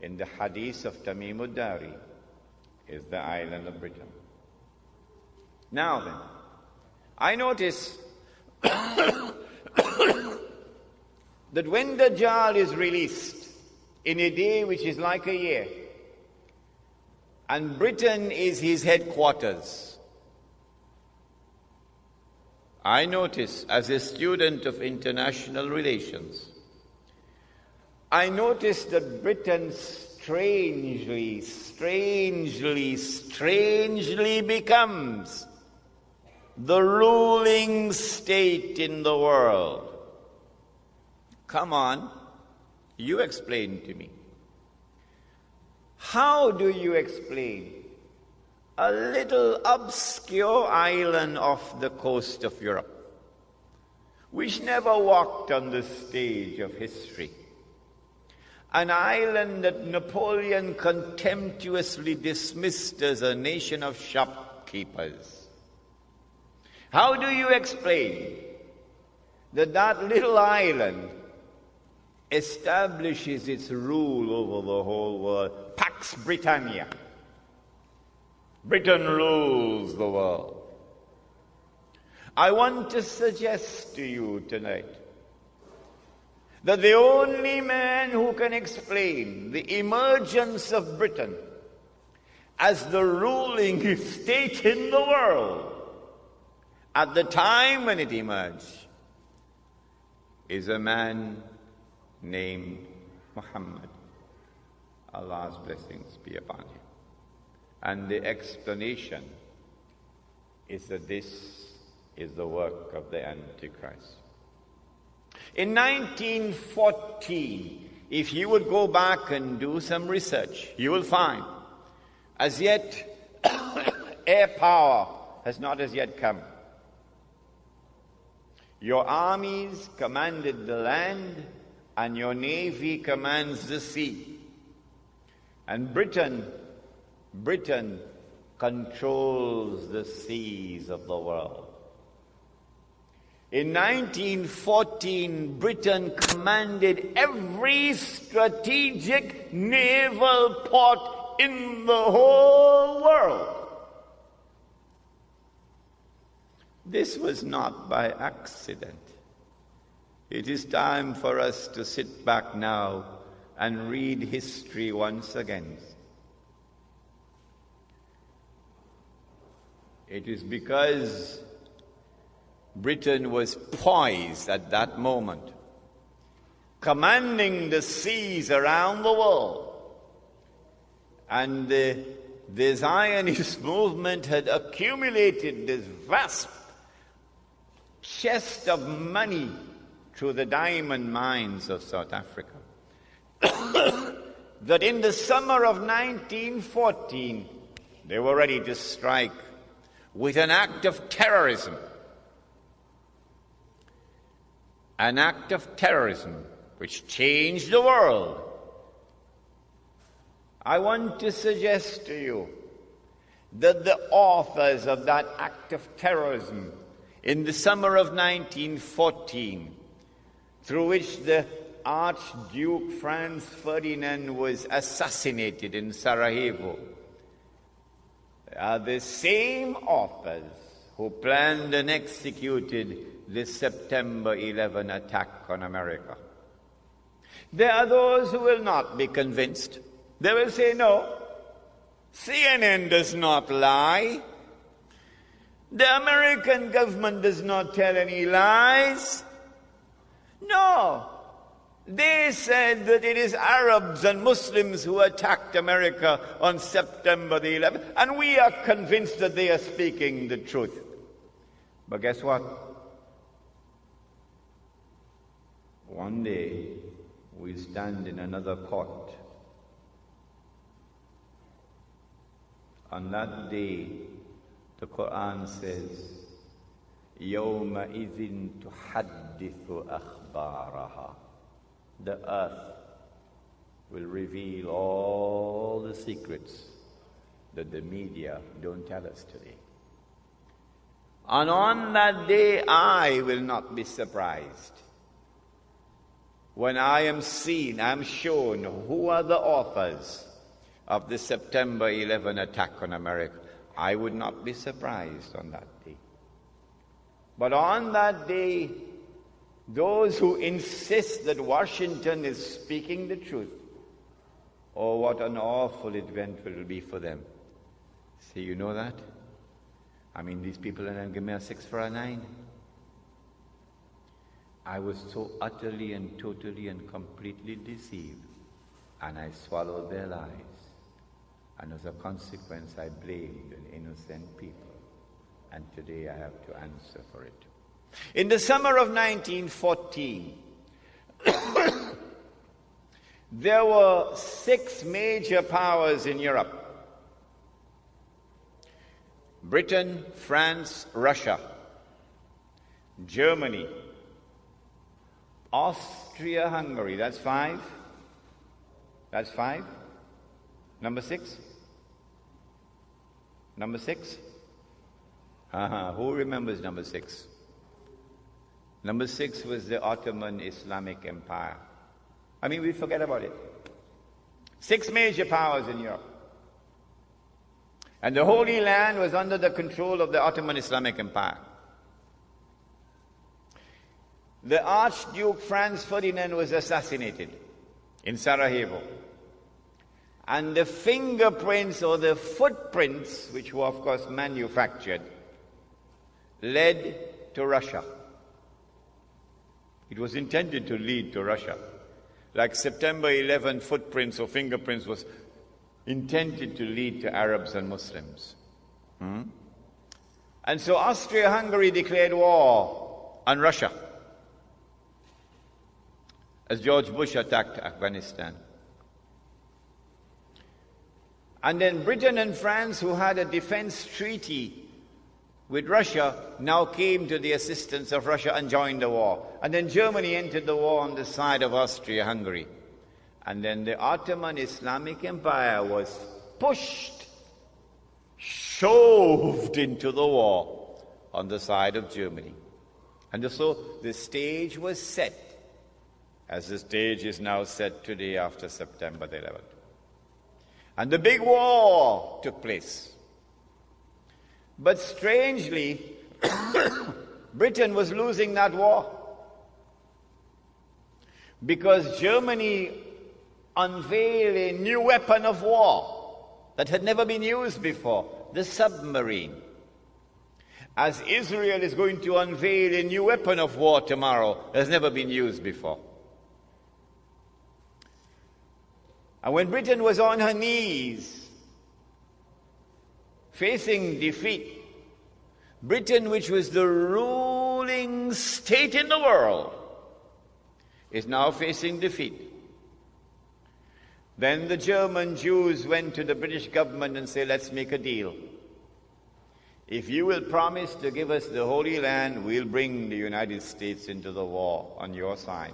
in the hadith of Tamim ud-Dari is the island of Britain. Now then, I notice that when Dajjal is released in a day which is like a year, and Britain is his headquarters, I notice as a student of international relations, I notice that Britain strangely becomes the ruling state in the world. Come on, you explain to me. How do you explain a little obscure island off the coast of Europe, which never walked on the stage of history? An island that Napoleon contemptuously dismissed as a nation of shopkeepers. How do you explain that that little island establishes its rule over the whole world? Pax Britannia. Britain rules the world. I want to suggest to you tonight that the only man who can explain the emergence of Britain as the ruling state in the world at the time when it emerged is a man named Muhammad. Allah's blessings be upon him. And the explanation is that this is the work of the Antichrist. In 1914, if you would go back and do some research, you will find, as yet, air power has not as yet come. Your armies commanded the land, and your navy commands the sea. And Britain controls the seas of the world. In 1914, Britain commanded every strategic naval port in the whole world. This was not by accident. It is time for us to sit back now and read history once again. It is because Britain was poised at that moment, commanding the seas around the world. And the Zionist movement had accumulated this vast chest of money through the diamond mines of South Africa. That in the summer of 1914, they were ready to strike with an act of terrorism. An act of terrorism which changed the world. I want to suggest to you that the authors of that act of terrorism in the summer of 1914, through which the Archduke Franz Ferdinand was assassinated in Sarajevo, are the same authors who planned and executed the September 11 attack on America. There are those who will not be convinced. They will say, no, CNN does not lie. The American government does not tell any lies. No, they said that it is Arabs and Muslims who attacked America on September the 11th, and we are convinced that they are speaking the truth. But guess what? One day, we'll stand in another court. On that day, the Quran says, يَوْمَئِذٍ تُحَدِّثُ أَخْبَارَهَا. The earth will reveal all the secrets that the media don't tell us today. And on that day, I will not be surprised when I am shown who are the authors of the September 11 attack on America. I would not be surprised on that day. But on that day, those who insist that Washington is speaking the truth, oh, what an awful event it will be for them. See, you know that? I mean, these people are going to give me a 6 for a 9. I was so utterly and totally and completely deceived, and I swallowed their lies. And as a consequence, I blamed an innocent people. and today I have to answer for it. In the summer of 1914, there were 6 major powers in Europe: Britain, France, Russia, Germany, Austria-Hungary. That's 5. That's 5. Number 6? Number 6? Who remembers number 6? Number 6 was the Ottoman Islamic Empire. I mean, we forget about it. 6 major powers in Europe. And the Holy Land was under the control of the Ottoman Islamic Empire. The Archduke Franz Ferdinand was assassinated in Sarajevo. And the fingerprints or the footprints, which were of course manufactured, led to Russia. It was intended to lead to Russia. Like September 11 footprints or fingerprints was intended to lead to Arabs and Muslims. And so Austria-Hungary declared war on Russia as George Bush attacked Afghanistan. And then Britain and France, who had a defense treaty with Russia, now came to the assistance of Russia and joined the war. And then Germany entered the war on the side of Austria-Hungary. And then the Ottoman Islamic Empire was pushed, shoved into the war on the side of Germany. And so the stage was set, as the stage is now set today after September the 11th. And the big war took place. But strangely, Britain was losing that war, because Germany unveiled a new weapon of war that had never been used before, the submarine. As Israel is going to unveil a new weapon of war tomorrow that has never been used before. And when Britain was on her knees, facing defeat, Britain, which was the ruling state in the world, is now facing defeat. Then the German Jews went to the British government and said, let's make a deal. If you will promise to give us the Holy Land, we'll bring the United States into the war on your side.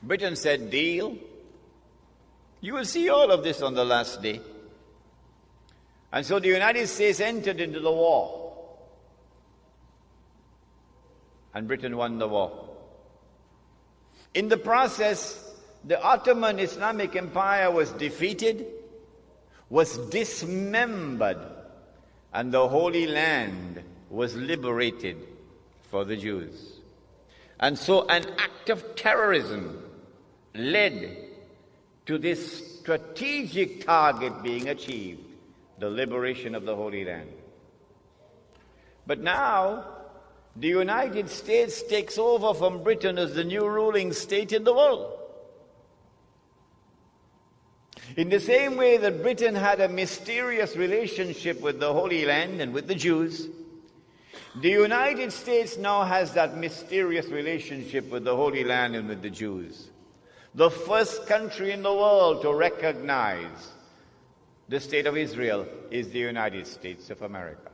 Britain said, deal. You will see all of this on the last day. And so the United States entered into the war. And Britain won the war. In the process, the Ottoman Islamic Empire was defeated, was dismembered, and the Holy Land was liberated for the Jews. And so an act of terrorism led to this strategic target being achieved, the liberation of the Holy Land. But now, the United States takes over from Britain as the new ruling state in the world. In the same way that Britain had a mysterious relationship with the Holy Land and with the Jews, the United States now has that mysterious relationship with the Holy Land and with the Jews. The first country in the world to recognize the state of Israel is the United States of America.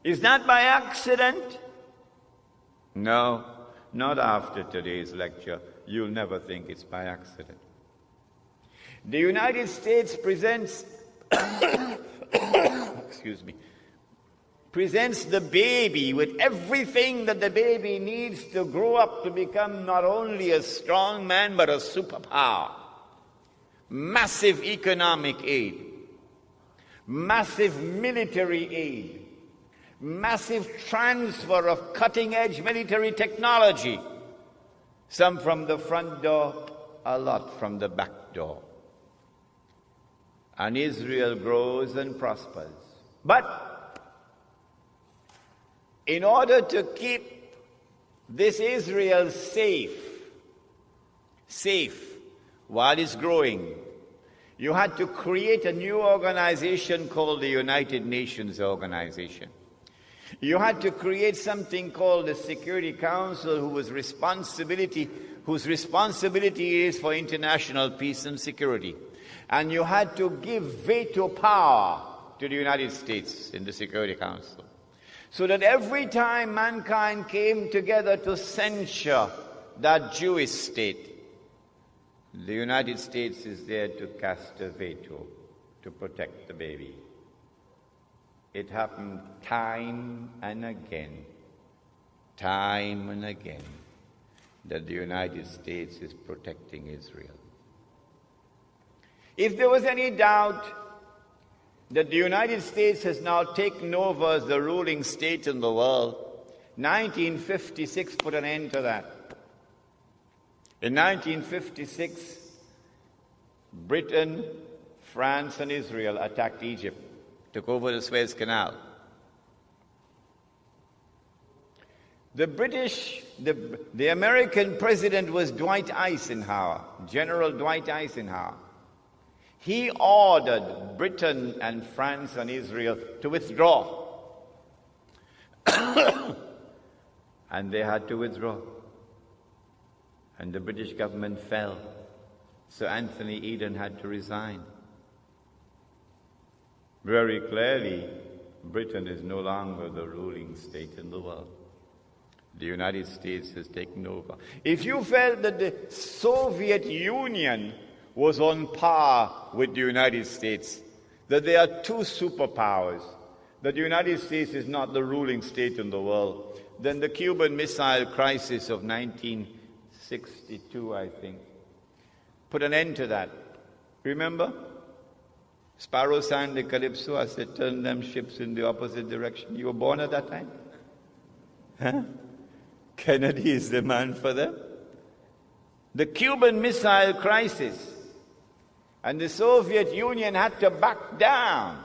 Is that by accident? No, not after today's lecture. You'll never think it's by accident. The United States presents presents the baby with everything that the baby needs to grow up to become not only a strong man but a superpower. Massive economic aid, massive military aid, massive transfer of cutting-edge military technology, some from the front door, a lot from the back door. And Israel grows and prospers. But in order to keep this Israel safe while it's growing, You had to create a new organization called the United Nations Organization. You had to create something called the Security Council, whose responsibility is for international peace and security. And you had to give veto power to the United States in the Security Council, so that every time mankind came together to censure that Jewish state, the United States is there to cast a veto to protect the baby. It happened time and again, that the United States is protecting Israel. If there was any doubt that the United States has now taken over as the ruling state in the world, 1956 put an end to that. In 1956, Britain, France, and Israel attacked Egypt, took over the Suez Canal. The American president was Dwight Eisenhower, General Dwight Eisenhower. He ordered Britain and France and Israel to withdraw. And they had to withdraw. And the British government fell. So Anthony Eden had to resign. Very clearly, Britain is no longer the ruling state in the world. The United States has taken over. If you felt that the Soviet Union was on par with the United States, that they are two superpowers, that the United States is not the ruling state in the world, then the Cuban Missile Crisis of 1962, I think, put an end to that. Remember? Sparrow sang the Calypso. I said, turn them ships in the opposite direction. You were born at that time? Huh? Kennedy is the man for them. The Cuban Missile Crisis. And the Soviet Union had to back down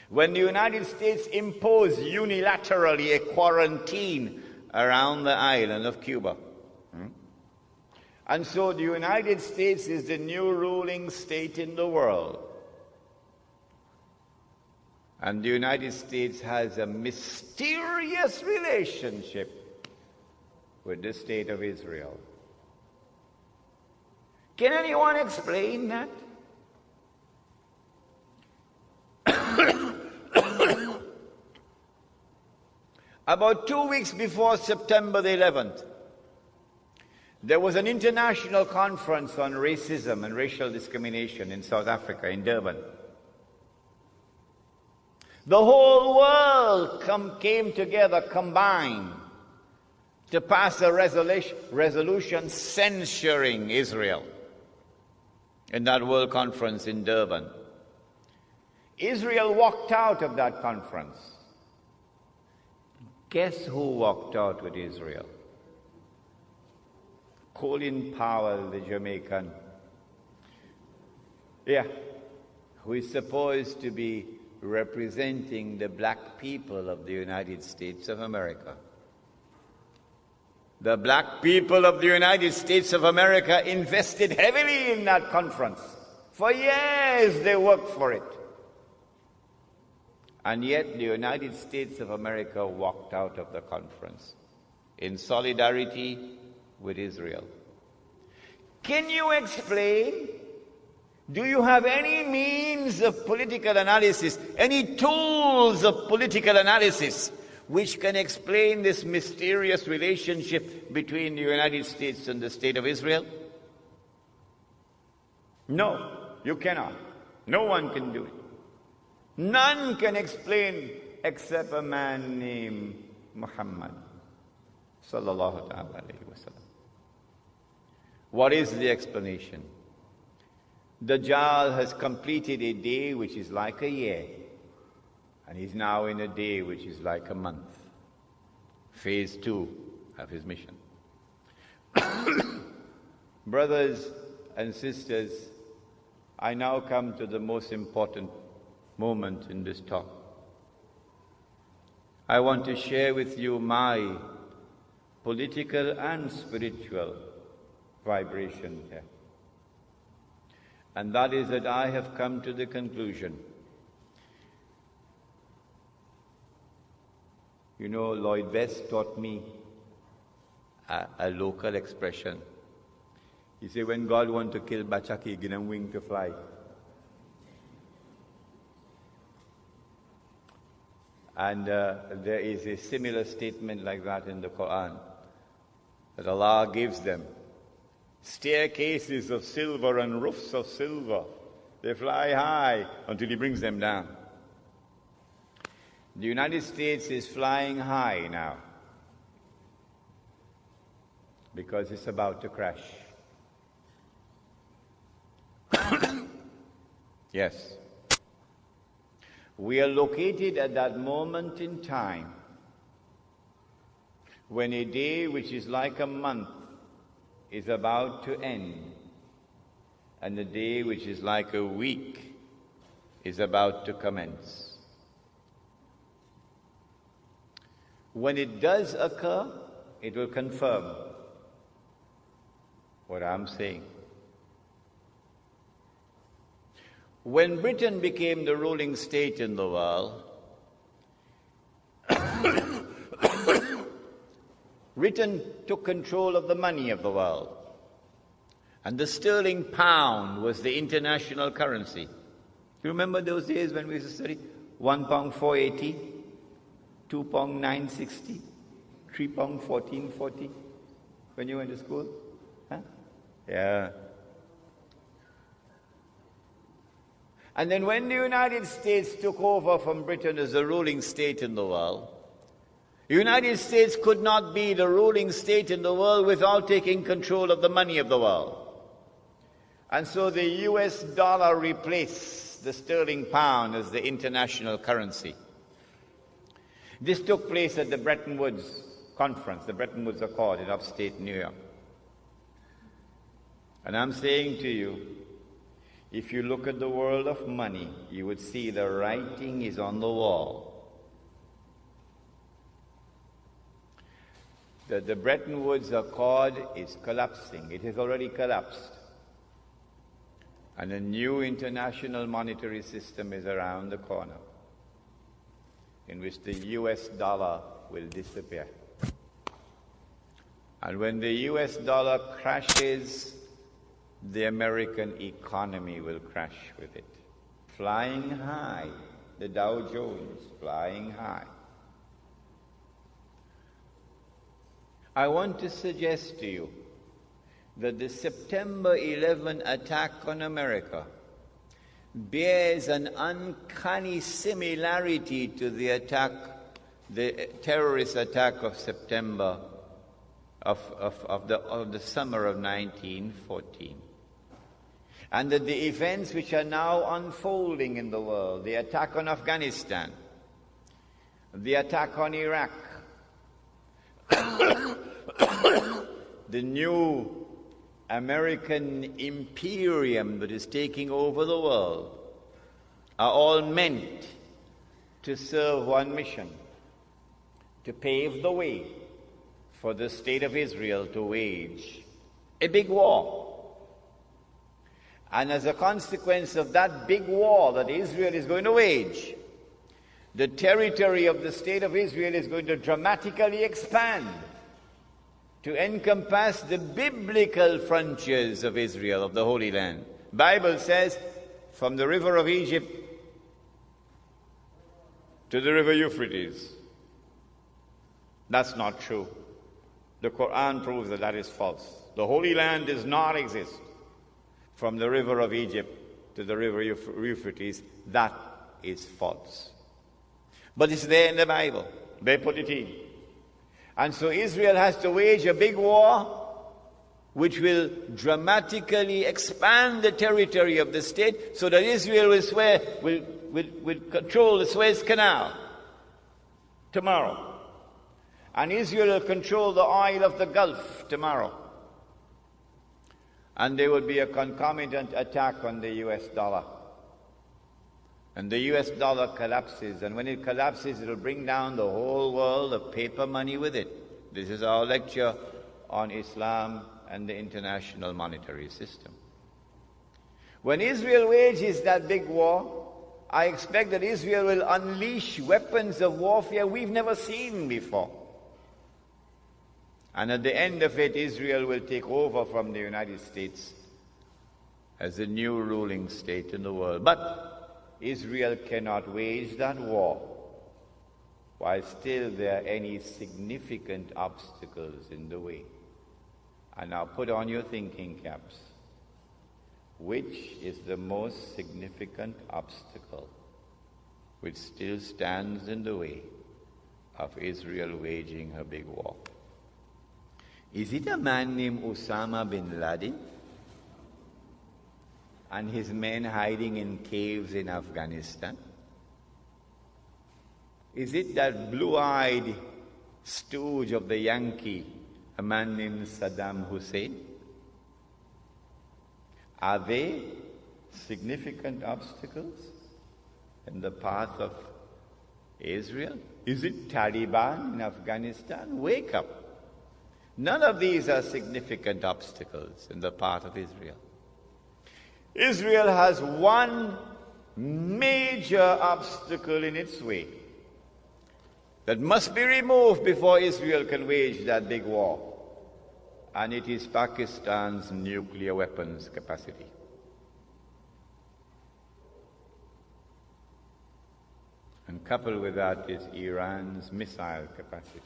when the United States imposed unilaterally a quarantine around the island of Cuba. And so the United States is the new ruling state in the world. And the United States has a mysterious relationship with the state of Israel. Can anyone explain that? About 2 weeks before September the 11th, there was an international conference on racism and racial discrimination in South Africa, in Durban. The whole world came together, combined, to pass a resolution censuring Israel in that World Conference in Durban. Israel walked out of that conference. Guess who walked out with Israel? Colin Powell, the Jamaican. Who is supposed to be representing the black people of the United States of America. The black people of the United States of America invested heavily in that conference. For years they worked for it. And yet the United States of America walked out of the conference in solidarity with Israel. Can you explain? Do you have any means of political analysis, any tools of political analysis which can explain this mysterious relationship between the United States and the State of Israel? No, you cannot. No one can do it. None can explain except a man named Muhammad sallallahu alayhi wa sallam. What is the explanation? Dajjal has completed a day which is like a year, and he's now in a day which is like a month. Phase 2 of his mission. Brothers and sisters, I now come to the most important moment in this talk. I want to share with you my political and spiritual vibration here. And that is that I have come to the conclusion. You know, Lloyd West taught me a local expression. He said, when God wants to kill Bachaki, he give them wing to fly. And there is a similar statement like that in the Quran, that Allah gives them staircases of silver and roofs of silver. They fly high until He brings them down. The United States is flying high now because it's about to crash. Yes. We are located at that moment in time when a day which is like a month is about to end, and the day which is like a week is about to commence. When it does occur, it will confirm what I'm saying. When Britain became the ruling state in the world, Britain took control of the money of the world. And the sterling pound was the international currency. You remember those days when we used to study? £1 4.80, £2 9.60, £3 14.40 when you went to school? Huh? Yeah. And then when the United States took over from Britain as the ruling state in the world, the United States could not be the ruling state in the world without taking control of the money of the world. And so the US dollar replaced the sterling pound as the international currency. This took place at the Bretton Woods Conference, the Bretton Woods Accord in upstate New York. And I'm saying to you, if you look at the world of money, you would see the writing is on the wall. The Bretton Woods Accord is collapsing. It has already collapsed. And a new international monetary system is around the corner, in which the US dollar will disappear. And when the US dollar crashes, the American economy will crash with it. Flying high, the Dow Jones flying high. I want to suggest to you that the September 11 attack on America bears an uncanny similarity to the terrorist attack of September of the summer of 1914. And that the events which are now unfolding in the world, the attack on Afghanistan, the attack on Iraq, the new American imperium that is taking over the world, are all meant to serve one mission: to pave the way for the state of Israel to wage a big war. And as a consequence of that big war that Israel is going to wage, the territory of the state of Israel is going to dramatically expand to encompass the biblical frontiers of Israel, of the Holy Land. Bible says, from the river of Egypt to the river Euphrates. That's not true. The Quran proves that that is false. The Holy Land does not exist from the river of Egypt to the river Euphrates. That is false. But it's there in the Bible. They put it in. And so Israel has to wage a big war which will dramatically expand the territory of the state so that Israel will control the Suez Canal tomorrow. And Israel will control the oil of the Gulf tomorrow. And there will be a concomitant attack on the US dollar. And the US dollar collapses, and when it collapses, it will bring down the whole world of paper money with it. This is our lecture on Islam and the international monetary system. When Israel wages that big war, I expect that Israel will unleash weapons of warfare we've never seen before. And at the end of it, Israel will take over from the United States as the new ruling state in the world. But Israel cannot wage that war while still there are any significant obstacles in the way. And now put on your thinking caps. Which is the most significant obstacle which still stands in the way of Israel waging her big war? Is it a man named Osama bin Laden and his men hiding in caves in Afghanistan? Is it that blue-eyed stooge of the Yankee, a man named Saddam Hussein? Are they significant obstacles in the path of Israel? Is it Taliban in Afghanistan? Wake up. None of these are significant obstacles in the path of Israel. Israel has one major obstacle in its way that must be removed before Israel can wage that big war. And it is Pakistan's nuclear weapons capacity. And coupled with that is Iran's missile capacity.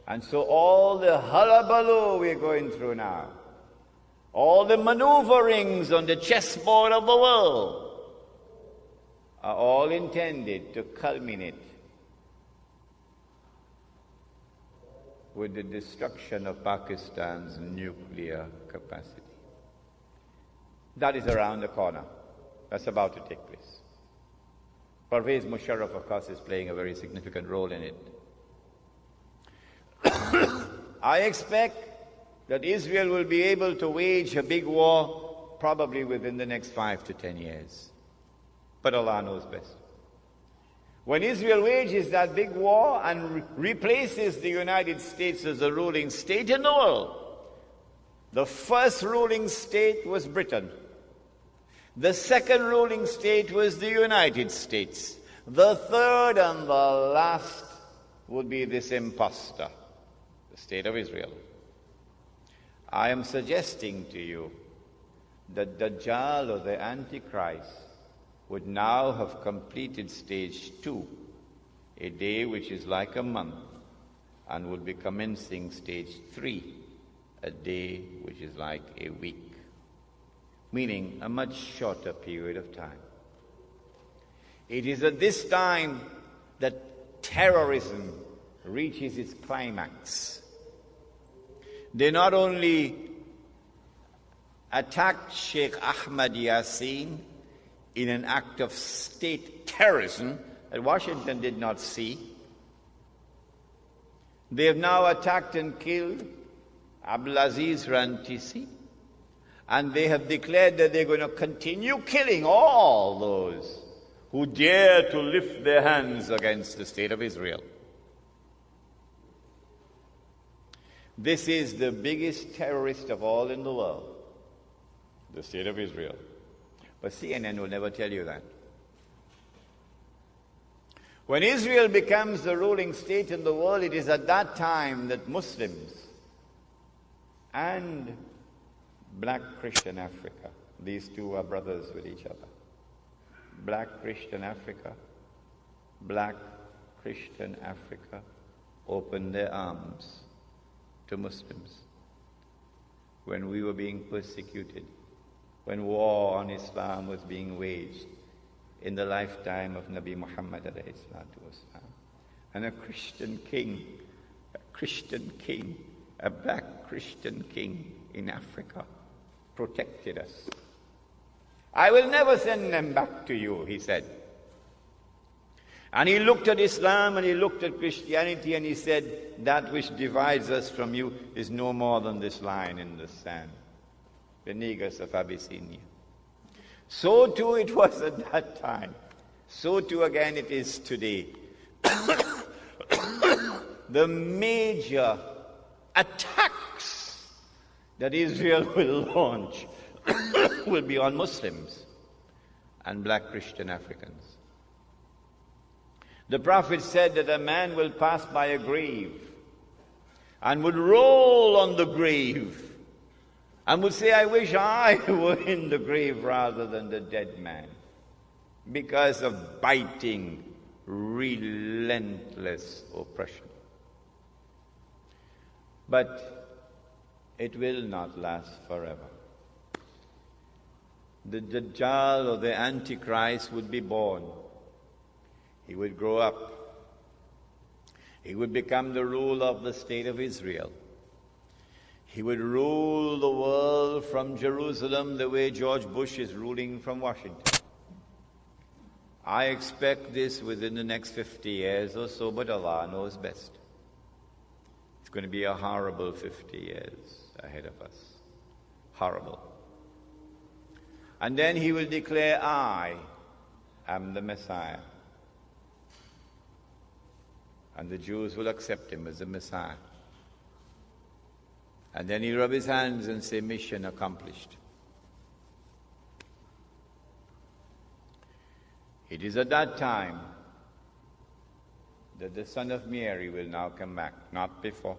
And so all the hullabaloo we're going through now, all the maneuverings on the chessboard of the world, are all intended to culminate with the destruction of Pakistan's nuclear capacity. That is around the corner. That's about to take place. Pervez Musharraf, of course, is playing a very significant role in it. I expect that Israel will be able to wage a big war probably within the next 5 to 10 years. But Allah knows best. When Israel wages that big war and replaces the United States as the ruling state in the world, the first ruling state was Britain. The second ruling state was the United States. The third and the last would be this imposter, the state of Israel. I am suggesting to you that Dajjal, or the Antichrist, would now have completed stage 2, a day which is like a month, and would be commencing stage 3, a day which is like a week, meaning a much shorter period of time. It is at this time that terrorism reaches its climax. They not only attacked Sheikh Ahmad Yassin in an act of state terrorism that Washington did not see. They have now attacked and killed Abdulaziz Rantisi, and they have declared that they're going to continue killing all those who dare to lift their hands against the state of Israel. This is the biggest terrorist of all in the world, the state of Israel. But CNN will never tell you that. When Israel becomes the ruling state in the world, it is at that time that Muslims and Black Christian Africa, these two are brothers with each other. Black Christian Africa, Black Christian Africa opened their arms to Muslims when we were being persecuted, when war on Islam was being waged in the lifetime of Nabi Muhammad alayhi salatu wasalam. And a Christian king, a black Christian king in Africa protected us. I will never send them back to you, he said. And he looked at Islam and he looked at Christianity and he said, that which divides us from you is no more than this line in the sand, the Negus of Abyssinia. So too it was at that time. So too again it is today. The major attacks that Israel will launch will be on Muslims and black Christian Africans. The Prophet said that a man will pass by a grave and would roll on the grave and would say, I wish I were in the grave rather than the dead man, because of biting, relentless oppression. But it will not last forever. The Dajjal, or the Antichrist, would be born. He would grow up. He would become the ruler of the state of Israel. He would rule the world from Jerusalem the way George Bush is ruling from Washington. I expect this within the next 50 years or so, but Allah knows best. It's going to be a horrible 50 years ahead of us. Horrible. And then he will declare, I am the Messiah. And the Jews will accept him as the Messiah. And then he'll rub his hands and say, mission accomplished. It is at that time that the Son of Mary will now come back, not before.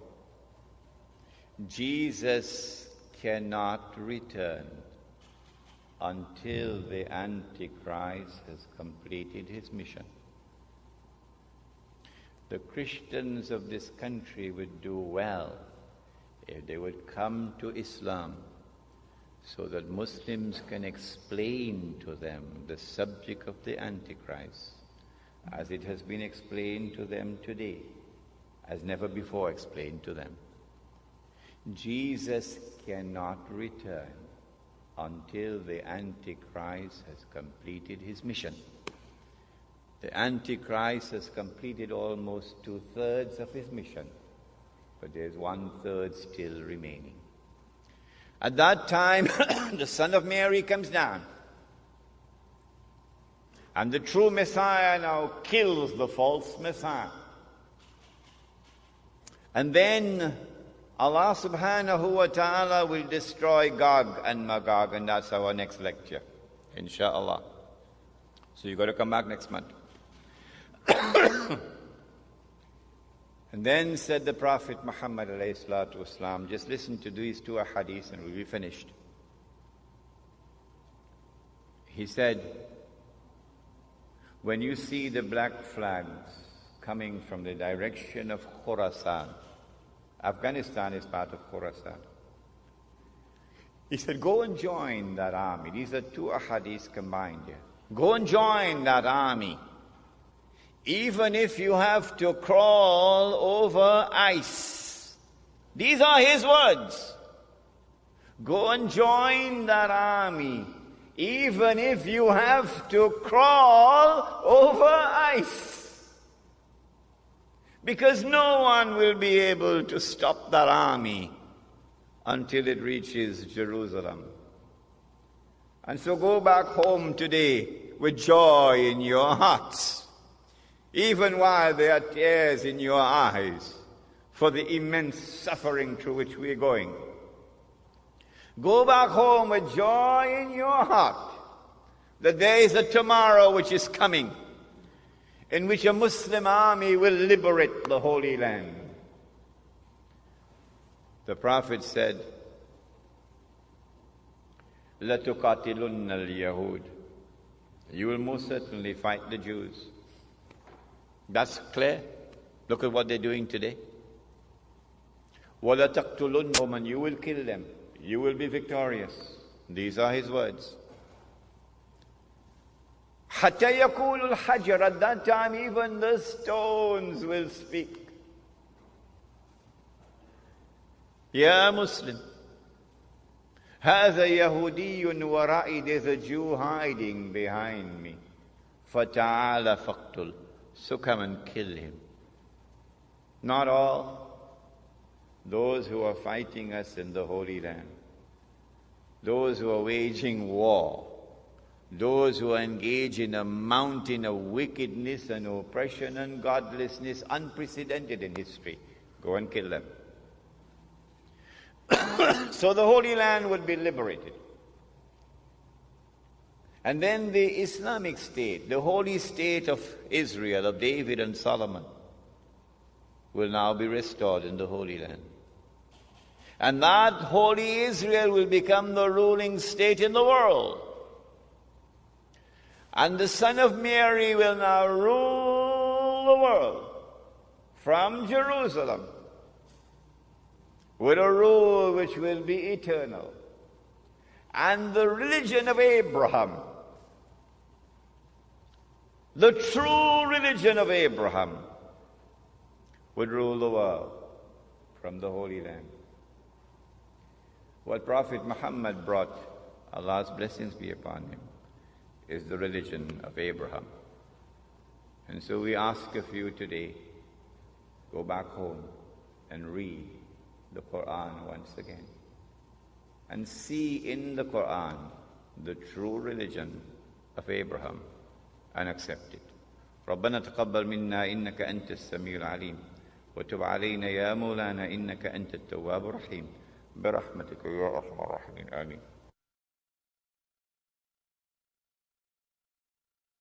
Jesus cannot return until the Antichrist has completed his mission. The Christians of this country would do well if they would come to Islam so that Muslims can explain to them the subject of the Antichrist as it has been explained to them today, as never before explained to them. Jesus cannot return until the Antichrist has completed his mission. The Antichrist has completed almost 2/3 of his mission, but there's 1/3 still remaining. At that time, the Son of Mary comes down, and the true Messiah now kills the false Messiah. And then Allah subhanahu wa ta'ala will destroy Gog and Magog, and that's our next lecture, inshallah. So you've got to come back next month. And then said the Prophet Muhammad alayhi salatu wasalam, just listen to these two hadiths and we'll be finished. He said, when you see the black flags coming from the direction of Khurasan, Afghanistan is part of Khurasan. He said, go and join that army. These are two ahadiths combined here. Go and join that army. Even if you have to crawl over ice. These are his words. Go and join that army. Even if you have to crawl over ice. Because no one will be able to stop that army until it reaches Jerusalem. And so go back home today with joy in your hearts, even while there are tears in your eyes for the immense suffering through which we are going. Go back home with joy in your heart that there is a tomorrow which is coming, in which a Muslim army will liberate the Holy Land. The Prophet said, لَتُقَاتِلُنَّ الْيَهُودِ, you will most certainly fight the Jews. That's clear. Look at what they're doing today. وَلَتَقْتُلُنَّهُمْ, and you will kill them. You will be victorious. These are his words. حَتَّى يَقُولُ الْحَجَرُ, at that time even the stones will speak. Ya Muslim, هَذَا يَهُودِيٌّ وَرَائِي, there's a Jew hiding behind me. فَتَعَالَ فَقْتُلْ, so come and kill him. Not all. Those who are fighting us in the Holy Land. Those who are waging war. Those who are engaged in a mountain of wickedness and oppression and godlessness unprecedented in history. Go and kill them. So the Holy Land would be liberated. And then the Islamic state, the holy state of Israel, of David and Solomon, will now be restored in the Holy Land. And that holy Israel will become the ruling state in the world. And the Son of Mary will now rule the world from Jerusalem with a rule which will be eternal. And the religion of Abraham, the true religion of Abraham, would rule the world from the Holy Land. What Prophet Muhammad brought, Allah's blessings be upon him, is the religion of Abraham. And so we ask of you today, go back home and read the Quran once again. And see in the Quran the true religion of Abraham and accept it. ربنا تقبل منا إنك أنت السميع العليم وتب علينا يا مولانا إنك أنت التواب الرحيم برحمتك يا أرحم الراحمين آمين.